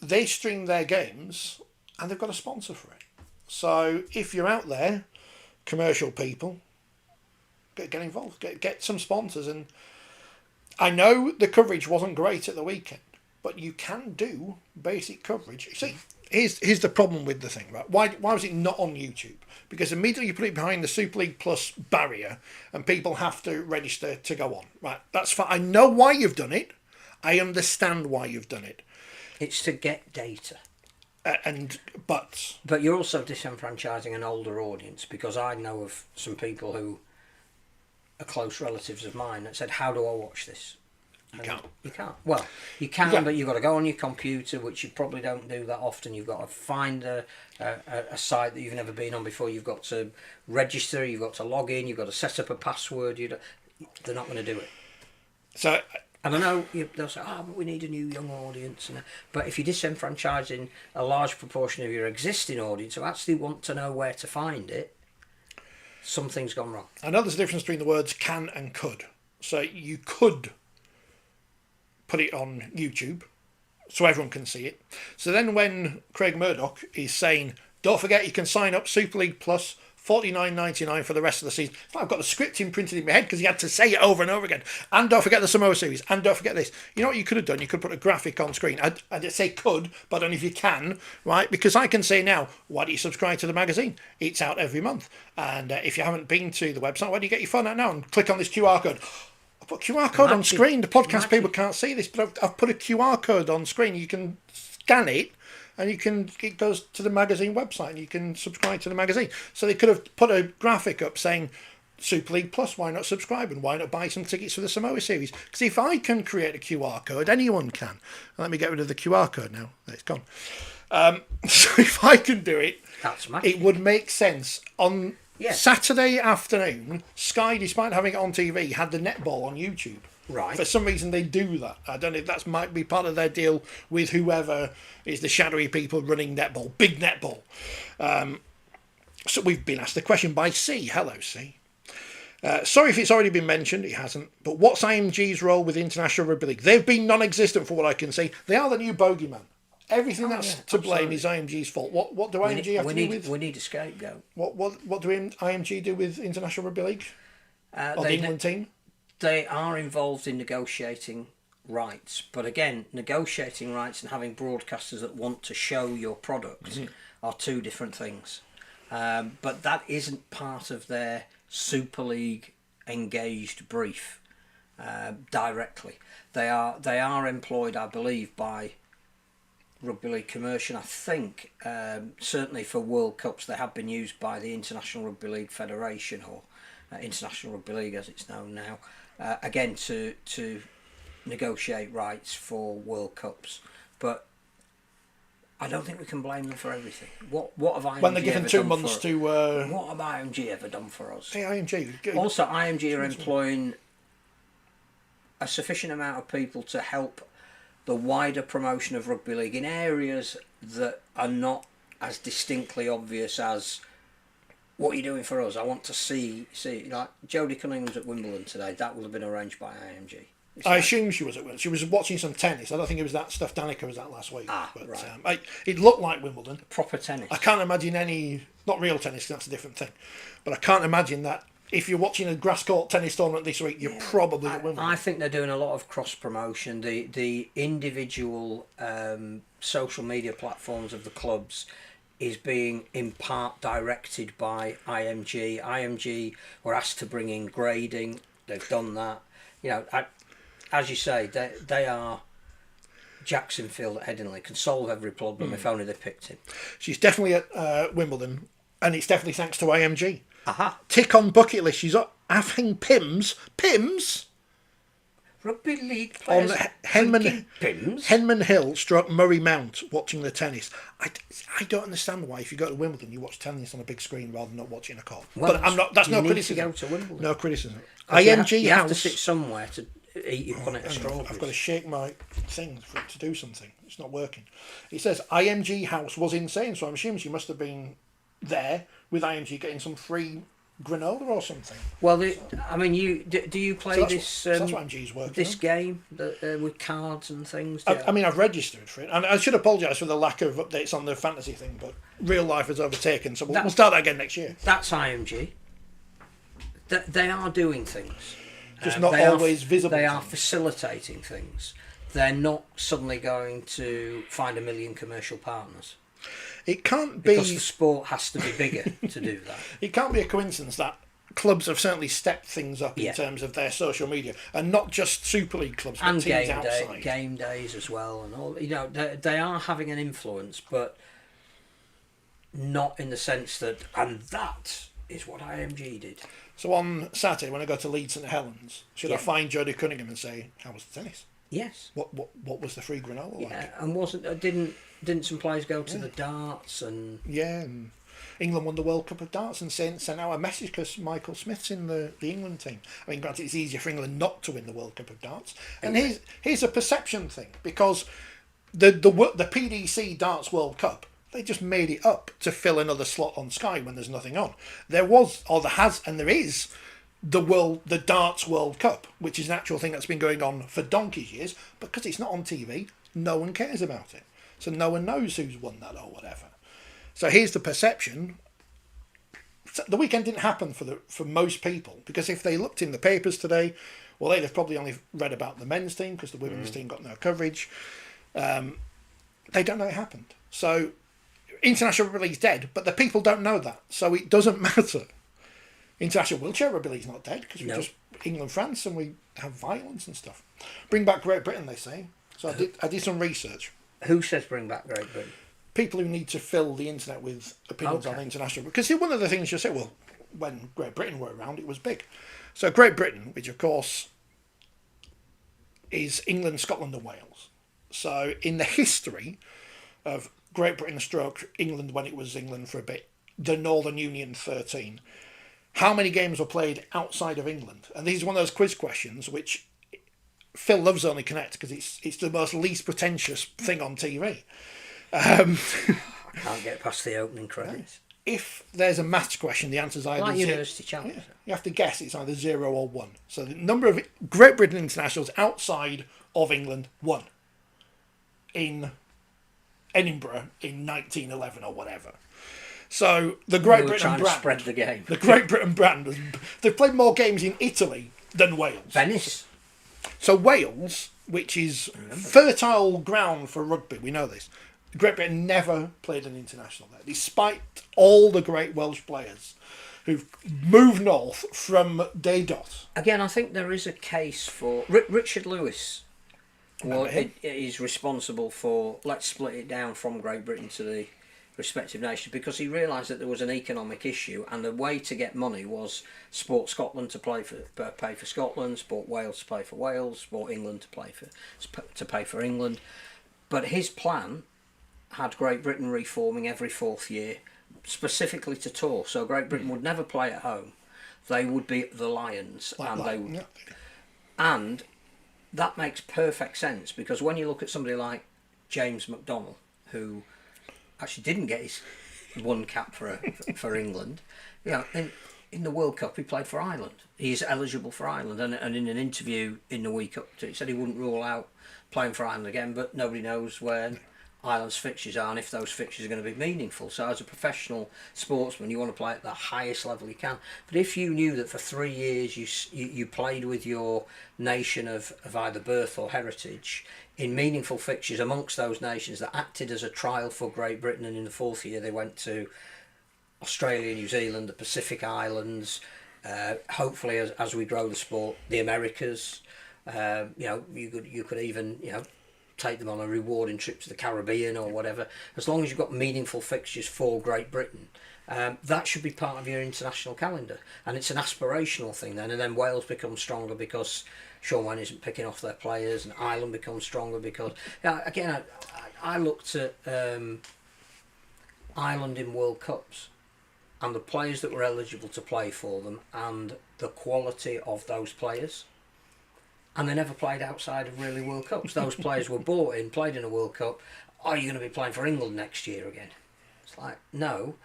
they stream their games and they've got a sponsor for it. So if you're out there, commercial people, get involved, get some sponsors. And I know the coverage wasn't great at the weekend, but you can do basic coverage. See, here's the problem with the thing, right? Why was it not on YouTube? Because immediately you put it behind the Super League Plus barrier and people have to register to go on. Right, that's fine. I know why you've done it. I understand why you've done it. It's to get data. But you're also disenfranchising an older audience, because I know of some people who are close relatives of mine that said, how do I watch this? You can't. You can't. Well, you can, Yeah. but you've got to go on your computer, which you probably don't do that often. You've got to find a site that you've never been on before. You've got to register. You've got to log in. You've got to set up a password. They're not going to do it. So, and I know they'll say, but we need a new young audience. But if you're disenfranchising a large proportion of your existing audience who actually want to know where to find it, something's gone wrong. I know there's a difference between the words can and could. So you could put it on YouTube so everyone can see it. So then when Craig Murdoch is saying, don't forget you can sign up Super League Plus, $49.99 for the rest of the season. I've got the script imprinted in my head because he had to say it over and over again. And don't forget the Samoa series. And don't forget this. You know what you could have done? You could put a graphic on screen. I'd say could, but I don't know if you can, right? Because I can say now, why do you subscribe to the magazine? It's out every month. And if you haven't been to the website, why do you get your phone out now and click on this QR code? I put a QR code on screen. The podcast people can't see this, but I've put a QR code on screen. You can scan it. And it goes to the magazine website and you can subscribe to the magazine. So they could have put a graphic up saying Super League Plus, why not subscribe and why not buy some tickets for the Samoa series? Because if I can create a QR code, anyone can. Let me get rid of the QR code now. It's gone. So if I can do it, it would make sense. On Saturday afternoon, Sky, despite having it on TV, had the netball on YouTube. Right. For some reason they do that. I don't know if that might be part of their deal with whoever is the shadowy people running netball, big netball. So we've been asked the question by C. Hello, C. Sorry if it's already been mentioned, it hasn't, but what's IMG's role with International Rugby League? They've been non-existent for what I can see. They are the new bogeyman. Everything that's to blame is IMG's fault. What do IMG have to do with? We need a scapegoat. What do IMG do with International Rugby League? Or the England team? They are involved in negotiating rights, but again, negotiating rights and having broadcasters that want to show your product are two different things. But that isn't part of their Super League engaged brief directly. They are employed, I believe, by Rugby League Commercial. I think certainly for World Cups they have been used by the International Rugby League Federation, or International Rugby League as it's known now. Again, to negotiate rights for World Cups, but I don't think we can blame them for everything. What have IMG when they're given ever 2 done months to? What have IMG ever done for us? Hey, IMG. Also, IMG are employing a sufficient amount of people to help the wider promotion of rugby league in areas that are not as distinctly obvious as. What are you doing for us? I want to see like Jodie Cunningham's at Wimbledon today. That will have been arranged by IMG. I assume she was at Wimbledon. She was watching some tennis. I don't think it was that stuff Danica was at last week. But, right. It looked like Wimbledon. Proper tennis. I can't imagine any, not real tennis, that's a different thing. But I can't imagine that if you're watching a grass court tennis tournament this week, you're probably at Wimbledon. I think they're doing a lot of cross promotion. The individual social media platforms of the clubs is being in part directed by IMG. IMG were asked to bring in grading. They've done that. You know, as you say, they are. Jackson Field at Headingley can solve every problem if only they picked him. She's definitely at Wimbledon, and it's definitely thanks to IMG. Aha. Tick on bucket list. She's up having Pims Rugby league on players Henman Hill stroke Murray Mount watching the tennis. I don't understand why if you go to Wimbledon you watch tennis on a big screen rather than not watching a court. Well, but I'm not. That's no criticism. To go to Wimbledon. No criticism. IMG IMG you House. have to sit somewhere to eat your punnet of strawberries. I've got to shake my thing to do something. It's not working. It says IMG House was insane, so I'm assuming she must have been there with IMG getting some free granola or something. Well, I mean, do you play so that's what IMG's working this on. game with cards and things? I mean, I've registered for it, and I should apologise for the lack of updates on the fantasy thing, but real life has overtaken, so we'll start that again next year. That's IMG. They are doing things. Just not always visible. They are facilitating things. They're not suddenly going to find 1 million commercial partners. It can't be because the sport has to be bigger to do that. It can't be a coincidence that clubs have certainly stepped things up in terms of their social media, and not just Super League clubs, but and teams outside. Game days as well, and all. You know, they are having an influence, but not in the sense that. And that is what IMG did. So on Saturday, when I go to Leeds St Helens, should I find Jodie Cunningham and say, "How was the tennis?" Yes. What was the free granola like? Yeah, and didn't some players go to the darts and and England won the World Cup of Darts and sent out a message because Michael Smith's in the England team. I mean, granted, it's easier for England not to win the World Cup of Darts. And here's a perception thing, because the PDC Darts World Cup, they just made it up to fill another slot on Sky when there's nothing on. There is the Darts World Cup, which is an actual thing that's been going on for donkey's years, but because it's not on TV, no one cares about it. So no one knows who's won that or whatever. So here's the perception. The weekend didn't happen for most people, because if they looked in the papers today, well, they'd have probably only read about the men's team because the women's team got no coverage. They don't know it happened. So international rugby league's dead, but the people don't know that. So it doesn't matter. International wheelchair rugby league's not dead because we're just England, France, and we have violence and stuff. Bring back Great Britain, they say. So I did some research. Who says bring back Great Britain? People who need to fill the internet with opinions on international. Because one of the things you say, well, when Great Britain were around, it was big. So Great Britain, which of course is England, Scotland and Wales. So in the history of Great Britain stroke England when it was England for a bit, the Northern Union 13, how many games were played outside of England? And this is one of those quiz questions which Phil loves Only Connect because it's the most least pretentious thing on TV. I can't get past the opening credits. If there's a maths question, the answer's either like University Challenge. Yeah, you have to guess it's either 0 or 1. So the number of Great Britain internationals outside of England, 1. In Edinburgh in 1911 or whatever. So the Great Britain brand, spread the game. The Great Britain brand, they've played more games in Italy than Wales. Venice. So Wales, which is fertile ground for rugby, we know this. Great Britain never played an international there, despite all the great Welsh players who've moved north from day dot. Again, I think there is a case for Richard Lewis. Well, is responsible for let's split it down from Great Britain to the respective nations, because he realised that there was an economic issue, and the way to get money was Sport Scotland to pay for Scotland, Sport Wales to pay for Wales, Sport England to pay for England. But his plan had Great Britain reforming every 4th year, specifically to tour. So Great Britain would never play at home; they would be the Lions, and that makes perfect sense, because when you look at somebody like James McDonnell, who actually didn't get his 1 cap for England, in the World Cup he played for Ireland. He's eligible for Ireland, and in an interview in the week up to, he said he wouldn't rule out playing for Ireland again, but nobody knows when. Ireland's fixtures are and if those fixtures are going to be meaningful. So as a professional sportsman, you want to play at the highest level you can. But if you knew that for 3 years you played with your nation of either birth or heritage in meaningful fixtures amongst those nations that acted as a trial for Great Britain, and in the 4th year they went to Australia, New Zealand, the Pacific Islands, hopefully as we grow the sport, the Americas, you could even take them on a rewarding trip to the Caribbean or whatever. As long as you've got meaningful fixtures for Great Britain, that should be part of your international calendar, and it's an aspirational thing then. And then Wales becomes stronger because Sean Wayne isn't picking off their players, and Ireland becomes stronger because again I looked at Ireland in World Cups and the players that were eligible to play for them and the quality of those players. And they never played outside of really World Cups. Those players were bought in, played in a World Cup. Are you going to be playing for England next year again? It's like, no.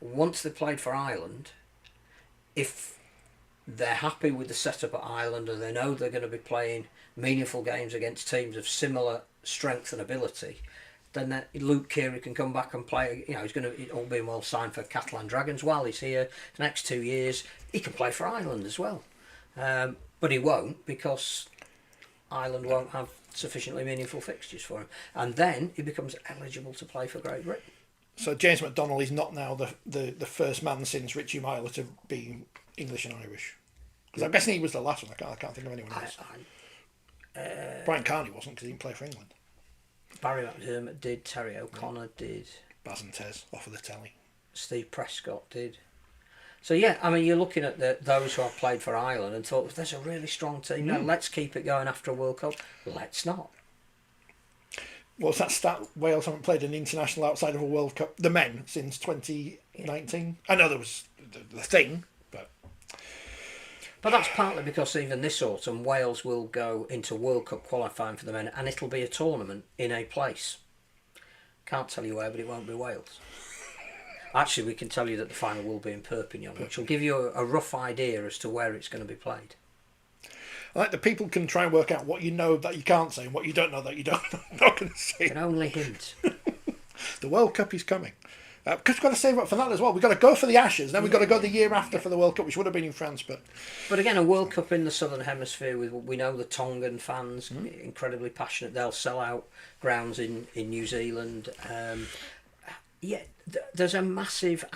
Once they played for Ireland, if they're happy with the setup at Ireland and they know they're going to be playing meaningful games against teams of similar strength and ability, then Luke Keary can come back and play. He's going to, all being well, sign for Catalan Dragons while he's here. The next 2 years, he can play for Ireland as well. But he won't, because Ireland won't have sufficiently meaningful fixtures for him. And then he becomes eligible to play for Great Britain. So James McDonnell is not now the first man since Richie Myler to be English and Irish. Because I'm guessing he was the last one. I can't think of anyone else. Brian Carney wasn't, because he didn't play for England. Barry McDermott did, Terry O'Connor did. Baz and Tez off of the telly. Steve Prescott did. So yeah, I mean, you're looking at those who have played for Ireland and thought, there's a really strong team now, let's keep it going after a World Cup. Let's not. What's that stat? Wales haven't played an international outside of a World Cup, the men, since 2019. I know there was the thing, but that's partly because even this autumn Wales will go into World Cup qualifying for the men, and it'll be a tournament in a place. Can't tell you where, but it won't be Wales. Actually, we can tell you that the final will be in Perpignan, which will give you a rough idea as to where it's going to be played. I like that people can try and work out what you know that you can't say and what you don't know that you don't not going to say. Can only hint. The World Cup is coming. Because we've got to save up for that as well. We've got to go for the Ashes, then we've got to go the year after for the World Cup, which would have been in France. But again, a World Cup in the Southern Hemisphere, we know the Tongan fans, incredibly passionate. They'll sell out grounds in New Zealand. There's a massive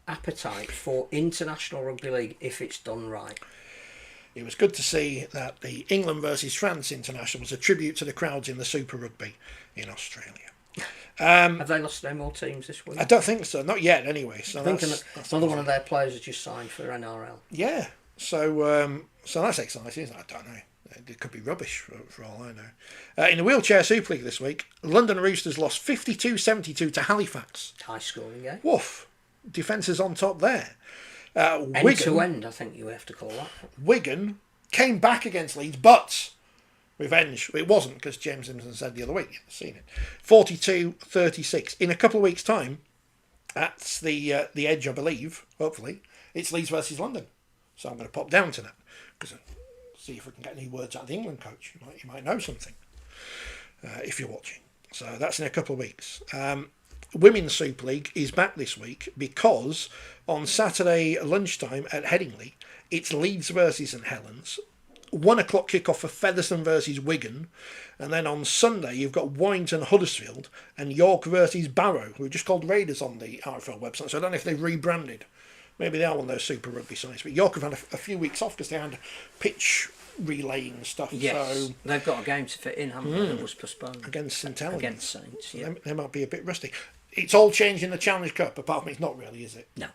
appetite for international rugby league if it's done right. It was good to see that the England versus France international was a tribute to the crowds in the Super Rugby in Australia. Have they lost any more teams this week? I don't think so, not yet anyway. So I think another one of their players has just signed for NRL. Yeah, so that's exciting, isn't it? I don't know. It could be rubbish for all I know. In the Wheelchair Super League this week, London Roosters lost 52-72 to Halifax. High scoring game. Woof. Defences on top there. End to end, I think you have to call that. Wigan came back against Leeds, but revenge. It wasn't, because James Simpson said the other week. You've seen it. 42-36. In a couple of weeks' time, that's the edge, I believe, hopefully. It's Leeds versus London. So I'm going to pop down to that, because see if we can get any words out of the England coach. You might know something if you're watching. So that's in a couple of weeks. Women's Super League is back this week because on Saturday lunchtime at Headingley, it's Leeds versus St Helens. 1 o'clock kickoff for Featherstone versus Wigan. And then on Sunday, you've got Warrington Huddersfield and York versus Barrow, who are just called Raiders on the RFL website. So I don't know if they've rebranded. Maybe they are one of those Super Rugby sides. But York have had a few weeks off because they had pitch relaying stuff. Yes, so they've got a game to fit in, haven't they? That was postponed. Against St Helens. Against Saints, yeah. They might be a bit rusty. It's all changed in the Challenge Cup, apart from it's not really, is it? No.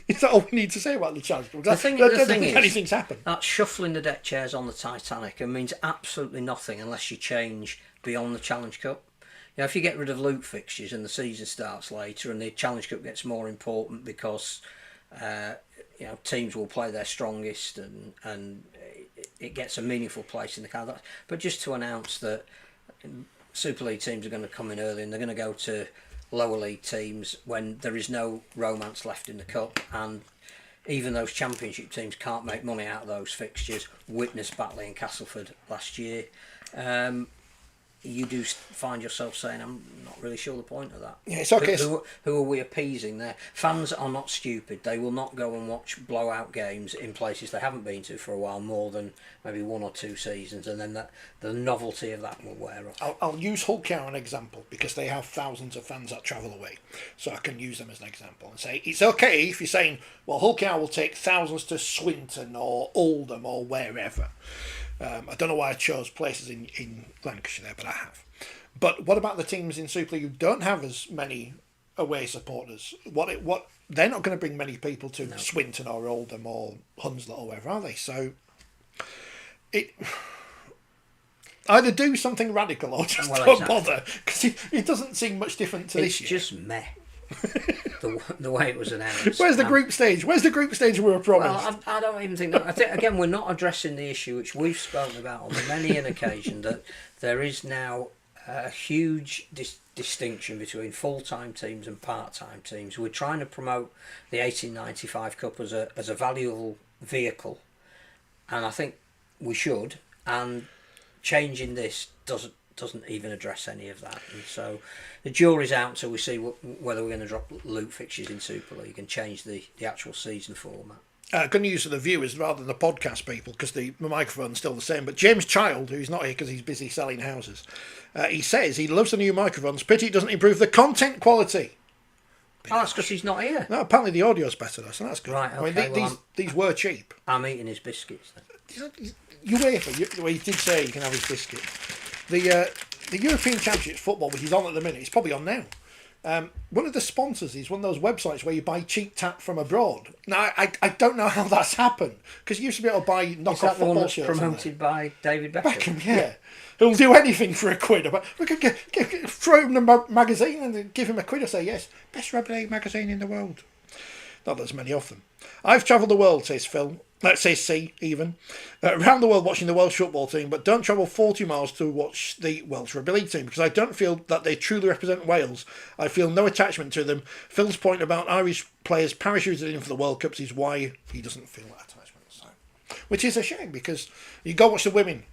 Is that all we need to say about the Challenge Cup? The thing is, anything's happened. That shuffling the deck chairs on the Titanic means absolutely nothing unless you change beyond the Challenge Cup. If you get rid of loot fixtures and the season starts later and the Challenge Cup gets more important because teams will play their strongest and it gets a meaningful place in the calendar. But just to announce that Super League teams are going to come in early and they're going to go to lower league teams when there is no romance left in the cup, and even those championship teams can't make money out of those fixtures. Witness Batley and Castleford last year. you do find yourself saying, I'm not really sure the point of that. Yeah, it's okay. Who are we appeasing there? Fans are not stupid. They will not go and watch blowout games in places they haven't been to for a while, more than maybe 1 or 2 seasons, and then the novelty of that will wear off. I'll use Hull Care as an example because they have thousands of fans that travel away, so I can use them as an example and say it's okay if you're saying, well, Hull Care will take thousands to Swinton or Oldham or wherever. I don't know why I chose places in Lancashire there, but I have. But what about the teams in Super League who don't have as many away supporters? What they're not going to bring many people to Swinton or Oldham or Hunslet or wherever, are they? So it either do something radical or just don't bother, because it doesn't seem much different to this year. It's just meh. the way it was announced. Where's the group stage? Where's the group stage we were promised? Well, I don't even think that. I think, again, we're not addressing the issue which we've spoken about on many an occasion, that there is now a huge distinction between full-time teams and part-time teams. We're trying to promote the 1895 Cup as a valuable vehicle, and I think we should. And changing this doesn't even address any of that. And so the jury's out until we see whether we're going to drop loot fixtures in Super League and change the actual season format. Good news for the viewers rather than the podcast people, because the microphone's still the same. But James Child, who's not here because he's busy selling houses, he says he loves the new microphones. Pity it doesn't improve the content quality. Oh, that's because he's not here. No, apparently the audio's better though, so that's good. Right, okay. I mean, these were cheap. I'm eating his biscuits then. Well, he did say you can have his biscuit. The European Championship football, which is on at the minute, it's probably on now. One of the sponsors is one of those websites where you buy cheap tap from abroad. Now, I don't know how that's happened, because you used to be able to buy knockoff football shirts. Promoted by David Beckham. Yeah. He'll do anything for £1. But we could throw him the magazine and give him £1 and say, yes, best rugby league magazine in the world. Not that there's many of them. I've travelled the world, says Phil. Let's say C, even. Around the world watching the Welsh football team, but don't travel 40 miles to watch the Welsh Rugby League team, because I don't feel that they truly represent Wales. I feel no attachment to them. Phil's point about Irish players parachuted in for the World Cups is why he doesn't feel that attachment. So, which is a shame, because you go watch the women.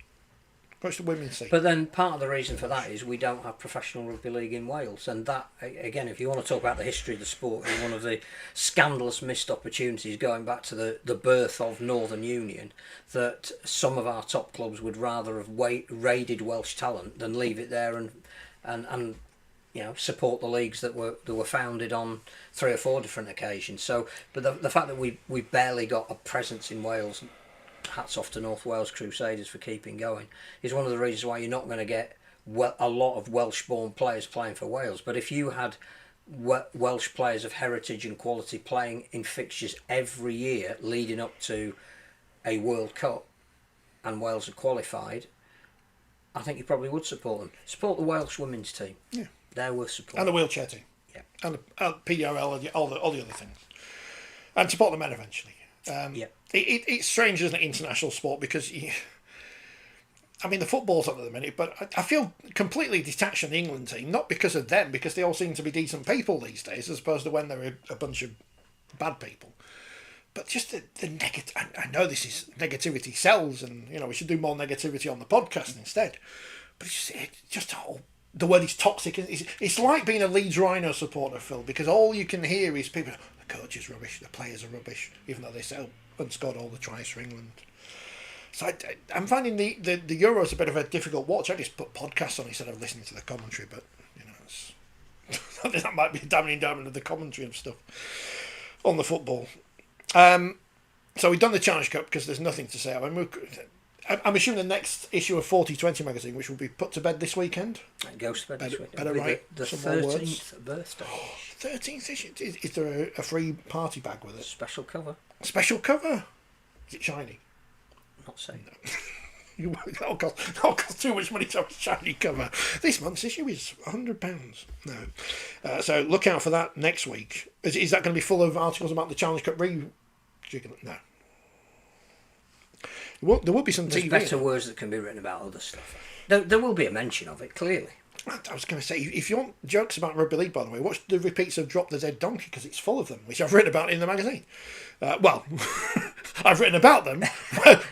Watch the women's team. But then part of the reason for that is we don't have professional rugby league in Wales, and that, again, if you want to talk about the history of the sport, is one of the scandalous missed opportunities going back to the birth of Northern Union, that some of our top clubs would rather have raided Welsh talent than leave it there and support the leagues that were founded on 3 or 4 different occasions. So, but the fact that we barely got a presence in Wales, hats off to North Wales Crusaders for keeping going, is one of the reasons why you're not going to get a lot of Welsh-born players playing for Wales. But if you had Welsh players of heritage and quality playing in fixtures every year leading up to a World Cup, and Wales are qualified, I think you probably would support them. Support the Welsh women's team. Yeah, they're worth supporting. And the wheelchair team. Yeah. And the PRL and all the other things. And support the men eventually. It's strange, isn't it, international sport, because the football's on at the minute, but I feel completely detached from the England team, not because of them, because they all seem to be decent people these days, as opposed to when they're a bunch of bad people. But just the negative. I know this is negativity sells, and we should do more negativity on the podcast instead. But it's just the word is toxic. It's like being a Leeds Rhino supporter, Phil, because all you can hear is people. The coach is rubbish. The players are rubbish, even though they still and scored all the tries for England. So I'm finding the Euros a bit of a difficult watch. I just put podcasts on instead of listening to the commentary, but that might be damning down of the commentary and stuff on the football. So we've done the Challenge Cup because there's nothing to say. I'm assuming the next issue of Forty20 magazine, which will be put to bed this weekend. It goes to bed this weekend. Better write the some more words. 13th birthday. 13th issue. Is there a free party bag with it? Special cover. Special cover? Is it shiny? Not saying. No. That'll cost too much money to have a shiny cover. This month's issue is £100. No. So look out for that next week. Is that going to be full of articles about the Challenge Cup No. There will be some There's TV. better words that can be written about other stuff. There will be a mention of it, clearly. I was going to say, if you want jokes about rugby league, by the way, watch the repeats of Drop the Dead Donkey, because it's full of them, which I've written about in the magazine. I've written about them.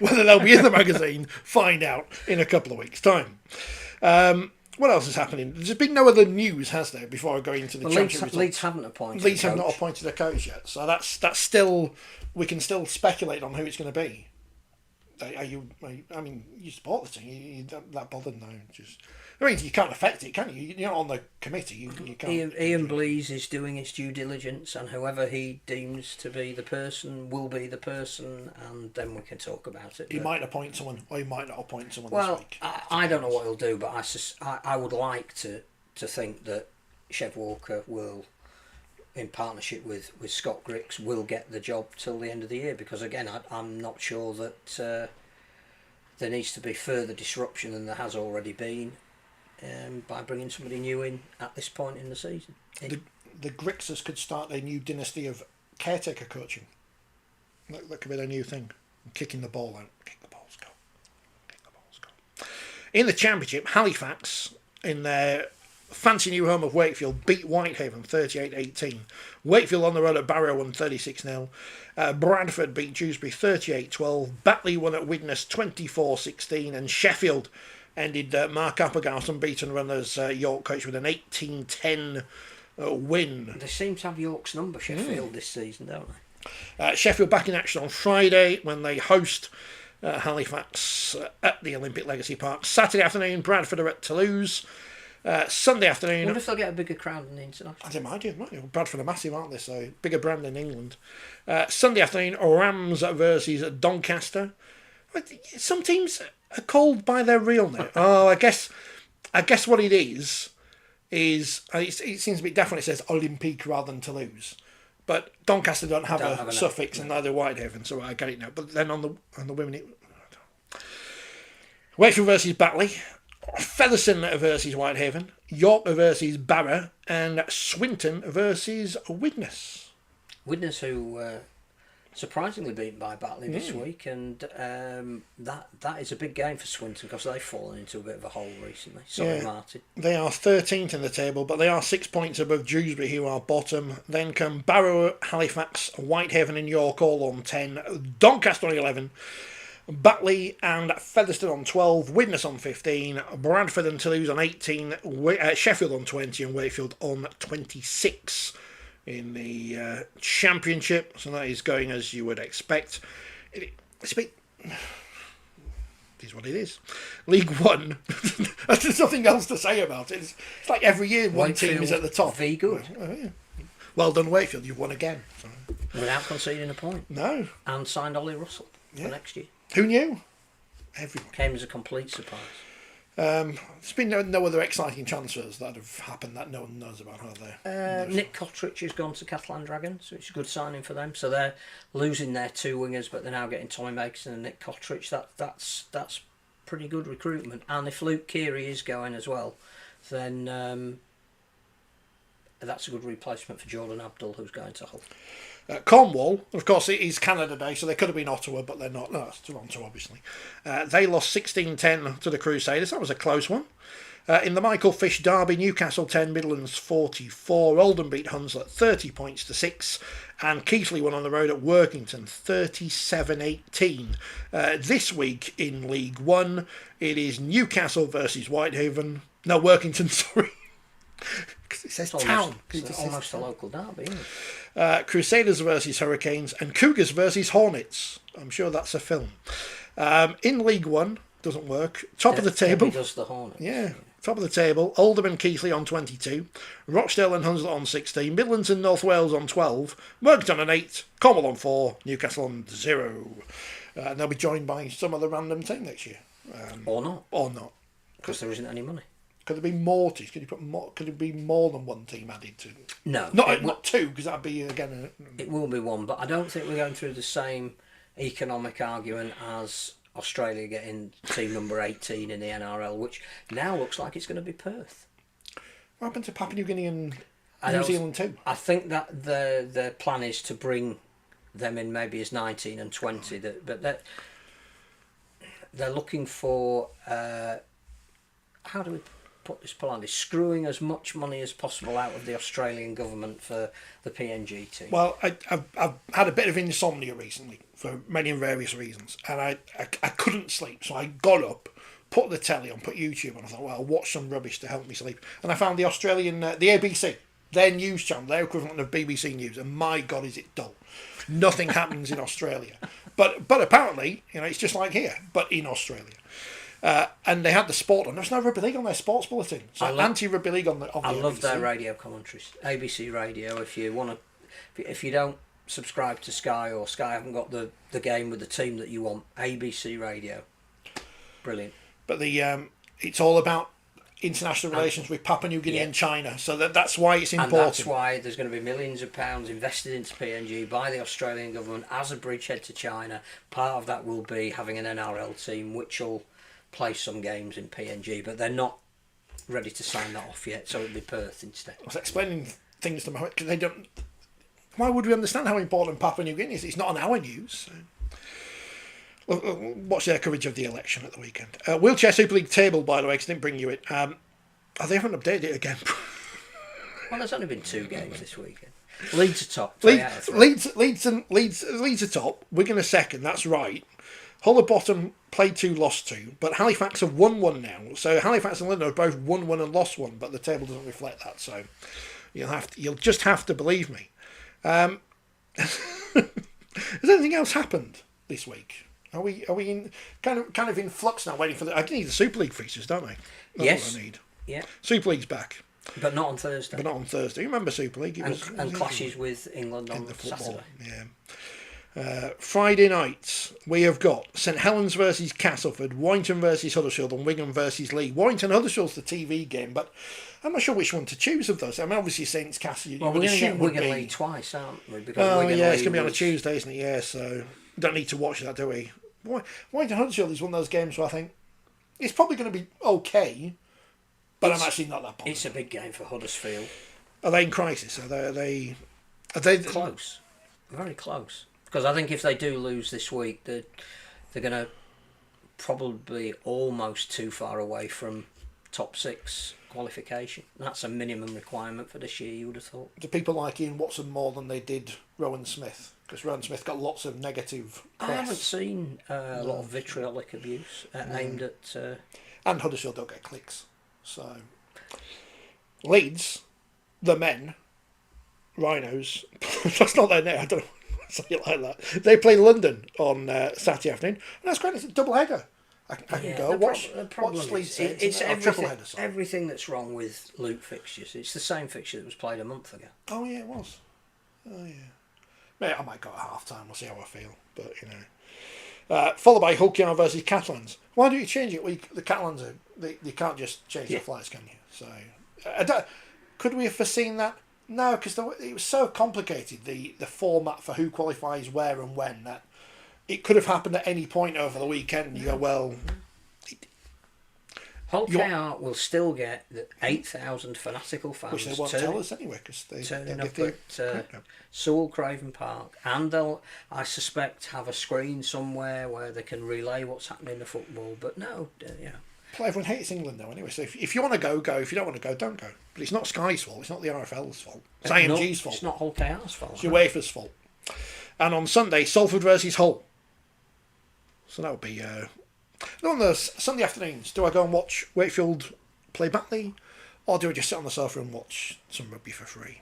Whether they'll be in the magazine, find out in a couple of weeks' time. What else is happening? There's been no other news, has there? Before I go into the Well, championship Leeds results, haven't appointed. Leeds a have not coach. appointed a coach yet, so that's still, we can still speculate on who it's going to be. I mean, you support the team. You're that bothered now. Just, I mean, you can't affect it, can you? You're not on the committee. You can't. Ian Blease is doing his due diligence, and whoever he deems to be the person will be the person, and then we can talk about it. He might appoint someone, or he might not appoint someone Well, this week. I don't know what he'll do, but I would like to think that Chev Walker will, in partnership with Scott Griggs, will get the job till the end of the year, because again I'm not sure that there needs to be further disruption than there has already been by bringing somebody new in at this point in the season. The Grigsers could start a new dynasty of caretaker coaching. That could be their new thing. Kicking the ball out. Kick the balls, go. Kick the balls, go. In the Championship, Halifax, in their fancy new home of Wakefield, beat Whitehaven 38-18. Wakefield on the road at Barrow won 36-0. Bradford beat Dewsbury 38-12. Batley won at Widnes 24-16. And Sheffield ended Mark Applegarth's unbeaten runners York coach with an 18-10 win. They seem to have York's number, Sheffield, this season, don't they? Sheffield back in action on Friday when they host Halifax at the Olympic Legacy Park. Saturday afternoon, Bradford are at Toulouse. Sunday I afternoon. wonder if they'll get a bigger crowd than the international. I don't mind it. Bradford are massive, aren't they? So bigger brand in England. Sunday afternoon, Rams versus Doncaster. Some teams are called by their real name. I guess what it is it seems to be definitely says Olympique rather than Toulouse. But Doncaster don't have a suffix, and neither Whitehaven, so I get it now. But then on the women, Wakefield versus Batley. Featherstone versus Whitehaven, York versus Barrow, and Swinton versus Widnes. Widnes, who surprisingly beaten by Batley this week, and that is a big game for Swinton because they've fallen into a bit of a hole recently. Sorry, Martin. They are 13th in the table, but they are 6 points above Dewsbury, who are bottom. Then come Barrow, Halifax, Whitehaven, and York all on 10. Doncaster on 11. Batley and Featherstone on 12, Widnes on 15, Bradford and Toulouse on 18, Sheffield on 20 and Wakefield on 26 in the Championship. So that is going as you would expect. It's a bit... It is what it is. League One, there's nothing else to say about it. It's like every year one Wakefield team is at the top. Very good. Yeah. Well done, Wakefield, you've won again. So. Without conceding a point. No. And signed Ollie Russell for next year. Who knew? Everyone. Came as a complete surprise. There's been no other exciting transfers that have happened that no one knows about, have there? Nick Cottridge has gone to Catalan Dragons, which is a good signing for them. So they're losing their two wingers, but they're now getting Tommy Mason and Nick Cottridge. That's pretty good recruitment. And if Luke Keary is going as well, then that's a good replacement for Jordan Abdul, who's going to Hull. Cornwall, of course, it is Canada Day, so they could have been Ottawa, but they're not. No, it's Toronto, obviously. They lost 16-10 to the Crusaders. That was a close one. In the Michael Fish derby, Newcastle 10, Midlands 44. Oldham beat Hunslet 30 points to 6. And Keighley won on the road at Workington 37-18. This week in League One, it is Newcastle versus Whitehaven. No, Workington, sorry. Because it says town. It's almost a local derby, isn't it? Crusaders versus Hurricanes and Cougars versus Hornets. I'm sure that's a film. In League One, doesn't work. Top of the table. Does the Hornets. Yeah. Top of the table. Oldham and Keighley on 22. Rochdale and Hunslet on 16. Midlands and North Wales on 12. Workington on 8. Cornwall on 4. Newcastle on 0. And they'll be joined by some other random team next year. Or not. Or not. Because there isn't any money. Could there be more teams? Could there be more than one team added to? No. Not two, because that'd be again. It will be one, but I don't think we're going through the same economic argument as Australia getting team number 18 in the NRL, which now looks like it's going to be Perth. What happened to Papua New Guinea and New Zealand too? I think that the plan is to bring them in maybe as 19 and 20, but they're looking for how do we put this politely, screwing as much money as possible out of the Australian government for the PNG team. Well, I've had a bit of insomnia recently for many and various reasons, and I couldn't sleep, so I got up, put the telly on, put YouTube on. I thought, well, I'll watch some rubbish to help me sleep. And I found the Australian, the ABC, their news channel, their equivalent of BBC News, and my God, is it dull. Nothing happens in Australia. But apparently, it's just like here, but in Australia. And they had the sport on. There's no rugby league on their sports bulletin. So anti-rugby league on the I love ABC. their radio commentaries. ABC Radio, if you don't subscribe to Sky, or Sky haven't got the game with the team that you want, ABC Radio. Brilliant. But it's all about international relations with Papua New Guinea and China, so that's why it's important. And that's why there's going to be millions of pounds invested into PNG by the Australian government as a bridgehead to China. Part of that will be having an NRL team which will play some games in PNG, but they're not ready to sign that off yet, so it'll be Perth instead. I was explaining things to them because they don't. Why would we understand how important Papua New Guinea is? It's not on our news. So. Watch their coverage of the election at the weekend. Wheelchair Super League table, by the way, because I didn't bring you it. They haven't updated it again. Well, there's only been 2 games this weekend. Leeds are top. Leeds are top. Wigan are second. That's right. Hull are bottom. Played 2, lost 2. But Halifax have won 1 now. So Halifax and London have both won 1 and lost 1. But the table doesn't reflect that. So you'll just have to believe me. Has anything else happened this week? Are we in kind of in flux now, waiting for I need the Super League features, don't I? That's yes. what I need. Yeah. Super League's back. But not on Thursday. You remember Super League? It was clashes with England on Saturday. Yeah. Friday nights, we have got St Helens versus Castleford, Warrington versus Huddersfield, and Wigan versus Lee. Warrington Huddersfield's the TV game, but I'm not sure which one to choose of those. I mean, obviously Saints Castle. Well, we're going to get Wigan Lee twice, aren't we? Because it's going to be on a Tuesday, isn't it? Yeah, so we don't need to watch that, do we? Warrington Huddersfield is one of those games where I think it's probably going to be okay, but I'm actually not that bothered. It's a big game for Huddersfield. Are they in crisis? Are they close? Very close. Because I think if they do lose this week, they're going to probably almost too far away from top 6 qualification. That's a minimum requirement for this year, you would have thought. Do people like Ian Watson more than they did Rowan Smith? Because Rowan Smith got lots of negative press. I haven't seen a lot of vitriolic abuse aimed at... And Huddersfield don't get clicks. So Leeds, the men, Rhinos, that's not their name, I don't know. Say it like that. They play London on Saturday afternoon, and that's great. It's a double header. I can go watch Leeds. It's everything that's wrong with Luke fixtures. It's the same fixture that was played a month ago. Oh yeah, it was. Oh yeah. Maybe I might go at half time. We'll see how I feel. But followed by Hull KR versus Catalans. Why don't you change it? The Catalans they can't just change their flights, can you? So could we have foreseen that? No, because it was so complicated, the format for who qualifies where and when, that it could have happened at any point over the weekend. You go, well... Hull KR will still get the 8,000 fanatical fans. Which they won't tell us anyway, because they turning up at Sewell Craven Park. And they'll, I suspect, have a screen somewhere where they can relay what's happening in the football. But no, Well, everyone hates England though anyway, so if you want to go, go. If you don't want to go, don't go. But it's not Sky's fault, it's not the RFL's fault. It's IMG's fault. It's not Hull KR's fault. It's UEFA's fault. And on Sunday, Salford versus Hull. So that would be... on the Sunday afternoons, do I go and watch Wakefield play Batley, or do I just sit on the sofa and watch some rugby for free?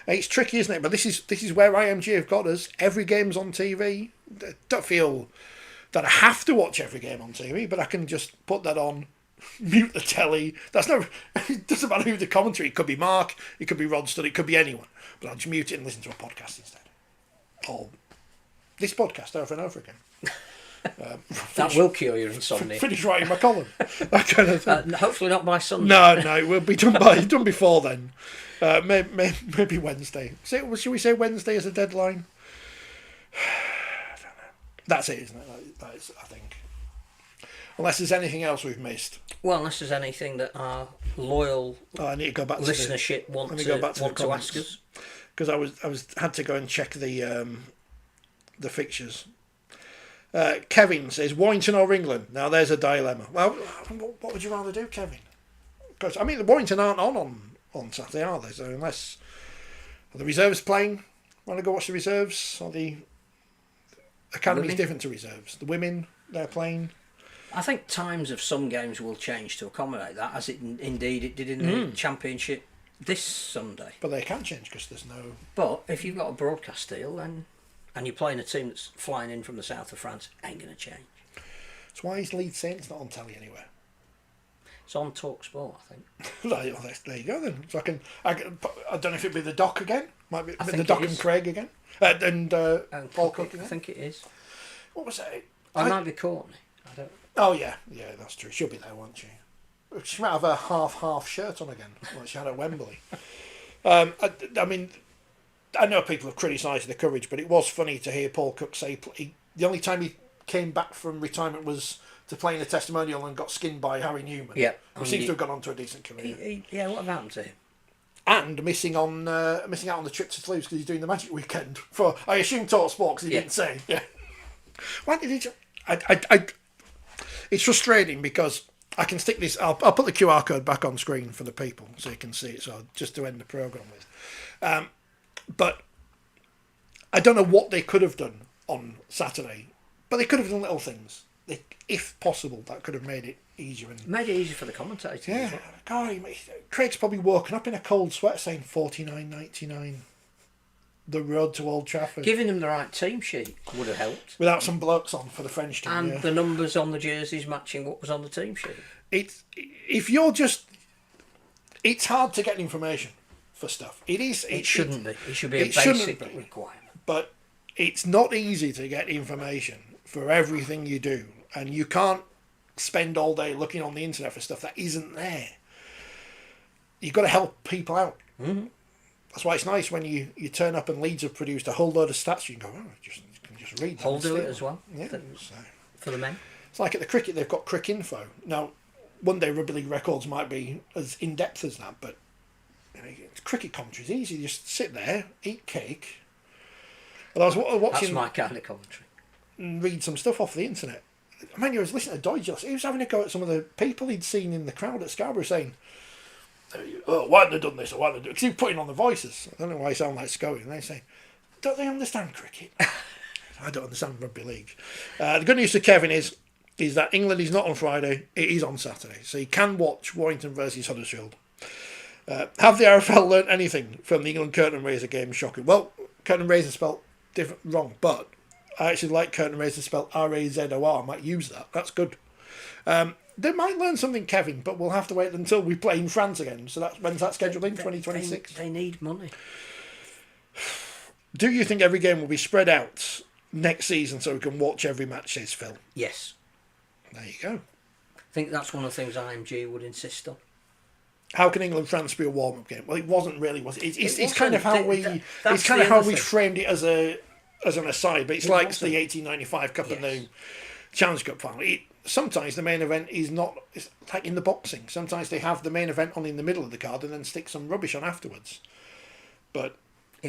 It's tricky, isn't it? But this is where IMG have got us. Every game's on TV. I don't feel that I have to watch every game on TV, but I can just put that on, mute the telly. It doesn't matter who the commentary. It could be Mark, it could be Rod Studd, it could be anyone. But I'll just mute it and listen to a podcast instead. Or this podcast over and over again. That will cure your insomnia. Finish writing my column. That kind of thing. Hopefully not by Sunday. No, it will be done before then. Maybe Wednesday. Should we say Wednesday as a deadline? I don't know. That's it, isn't it? That is, I think. Unless there's anything else we've missed. Well, unless there's anything that our loyal I need to go back listenership want to ask us. Because I had to go and check the fixtures. Kevin says Warrington or England. Now there's a dilemma. Well, what would you rather do, Kevin? Because I mean, the Warrington aren't on Saturday, are they? So unless are the reserves playing, want to go watch the reserves? Or the academy's different to reserves? The women, they're playing. I think times of some games will change to accommodate that, as indeed it did in the Championship this Sunday. But they can change because there's no... But if you've got a broadcast deal and you're playing a team that's flying in from the south of France, ain't going to change. So why is Leeds Saints not on telly anywhere? It's on TalkSport, I think. There you go then. So I don't know if it'd be the Doc again. Might be the Doc and Craig again. And Paul Cook again. I think it is. What was it? I might be Courtney. I don't. Oh yeah, that's true. She'll be there, won't she? She might have a half shirt on again, like she had at Wembley. I mean, I know people have criticised the coverage, but it was funny to hear Paul Cook say the only time he came back from retirement was to play in a testimonial and got skinned by Harry Newman. Yeah, who seems to have gone on to a decent career. What happened to him? And missing out on the trip to Toulouse because he's doing the Magic Weekend for, I assume, TalkSport, because he didn't say. Yeah. Why did he? It's frustrating because I can stick this. I'll put the QR code back on screen for the people so you can see it. So just to end the programme with, but I don't know what they could have done on Saturday, but they could have done little things. If possible, that could have made it easier. And made it easier for the commentators. Yeah, God, Craig's probably woken up in a cold sweat saying 49.99. The road to Old Trafford. Giving them the right team sheet would have helped. Without some blokes on for the French team. And the numbers on the jerseys matching what was on the team sheet. It's hard to get information for stuff. It shouldn't be. It should be a basic requirement. But it's not easy to get information for everything you do. And you can't spend all day looking on the internet for stuff that isn't there. You've got to help people out. Mm-hmm. That's why it's nice when you turn up and Leeds have produced a whole load of stats. You can go, you can just read them. Hull do it as well. Yeah. For the men. It's like at the cricket, they've got Cricinfo. Now, one day Rugby League records might be as in-depth as that, but cricket commentary is easy. You just sit there, eat cake. But I was watching... That's my kind of commentary. And read some stuff off the internet. I mean, I was listening to Doige. He was having a go at some of the people he'd seen in the crowd at Scarborough saying, "Oh, why haven't they done this? Or why haven't they done?" Because he was putting on the voices. I don't know why he sound like Scully. And they say, "Don't they understand cricket?" I don't understand rugby league. The good news for Kevin is that England is not on Friday. It is on Saturday, so you can watch Warrington versus Huddersfield. Have the RFL learnt anything from the England curtain raiser game? Shocking. Well, curtain raiser spelled wrong, but I actually like curtain raiser spelled R-A-Z-O-R. I might use that. That's good. They might learn something, Kevin, but we'll have to wait until we play in France again. So when's that scheduled in? 2026? They need money. Do you think every game will be spread out next season so we can watch every match, says Phil? Yes. There you go. I think that's one of the things IMG would insist on. How can England-France be a warm-up game? Well, it wasn't really, was it? It's kind of how we framed it as an aside, but it's like the 1895 Cup and the Challenge Cup final. Sometimes the main event is not, it's like in the boxing. Sometimes they have the main event on in the middle of the card and then stick some rubbish on afterwards. But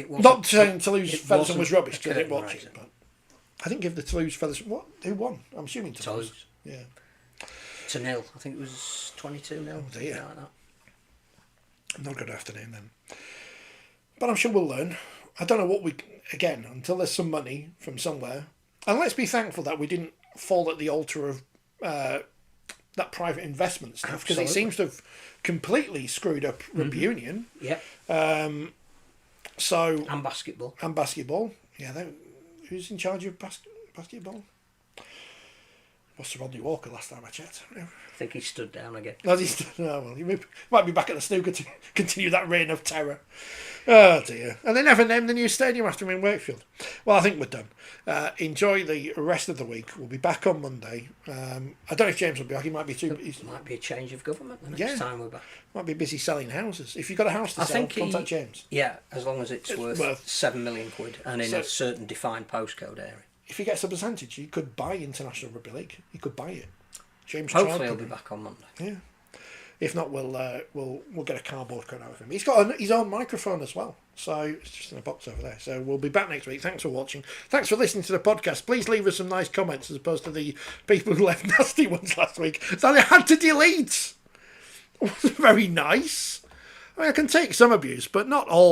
not saying Toulouse Featherstone was rubbish because I didn't watch it. But I didn't give the Toulouse Featherstone. Who won? I'm assuming Toulouse. Yeah. To nil. I think it was 22-0. Oh dear. Like that. Not a good afternoon then. But I'm sure we'll learn. I don't know again, until there's some money from somewhere. And let's be thankful that we didn't fall at the altar of that private investment stuff, because it seems to have completely screwed up Rugby Union. Yeah. And basketball. Yeah, who's in charge of basketball? Was Sir Rodney Walker last time I checked? I think he stood down again. He might be back at the snooker to continue that reign of terror. Oh dear. And they never named the new stadium after him in Wakefield. Well, I think we're done. Enjoy the rest of the week. We'll be back on Monday. I don't know if James will be back. He might be too... It might be a change of government the next time we're back. Might be busy selling houses. If you've got a house to sell, contact James. Yeah, as long as it's worth 7 million quid and in a certain defined postcode area. If he gets a percentage, he could buy International Rugby League. He could buy it. James Hopefully he'll be back on Monday. Yeah. If not, we'll get a cardboard cut out of him. He's got his own microphone as well, so it's just in a box over there. So we'll be back next week. Thanks for watching. Thanks for listening to the podcast. Please leave us some nice comments as opposed to the people who left nasty ones last week that I had to delete. It wasn't very nice. I mean, I can take some abuse, but not all.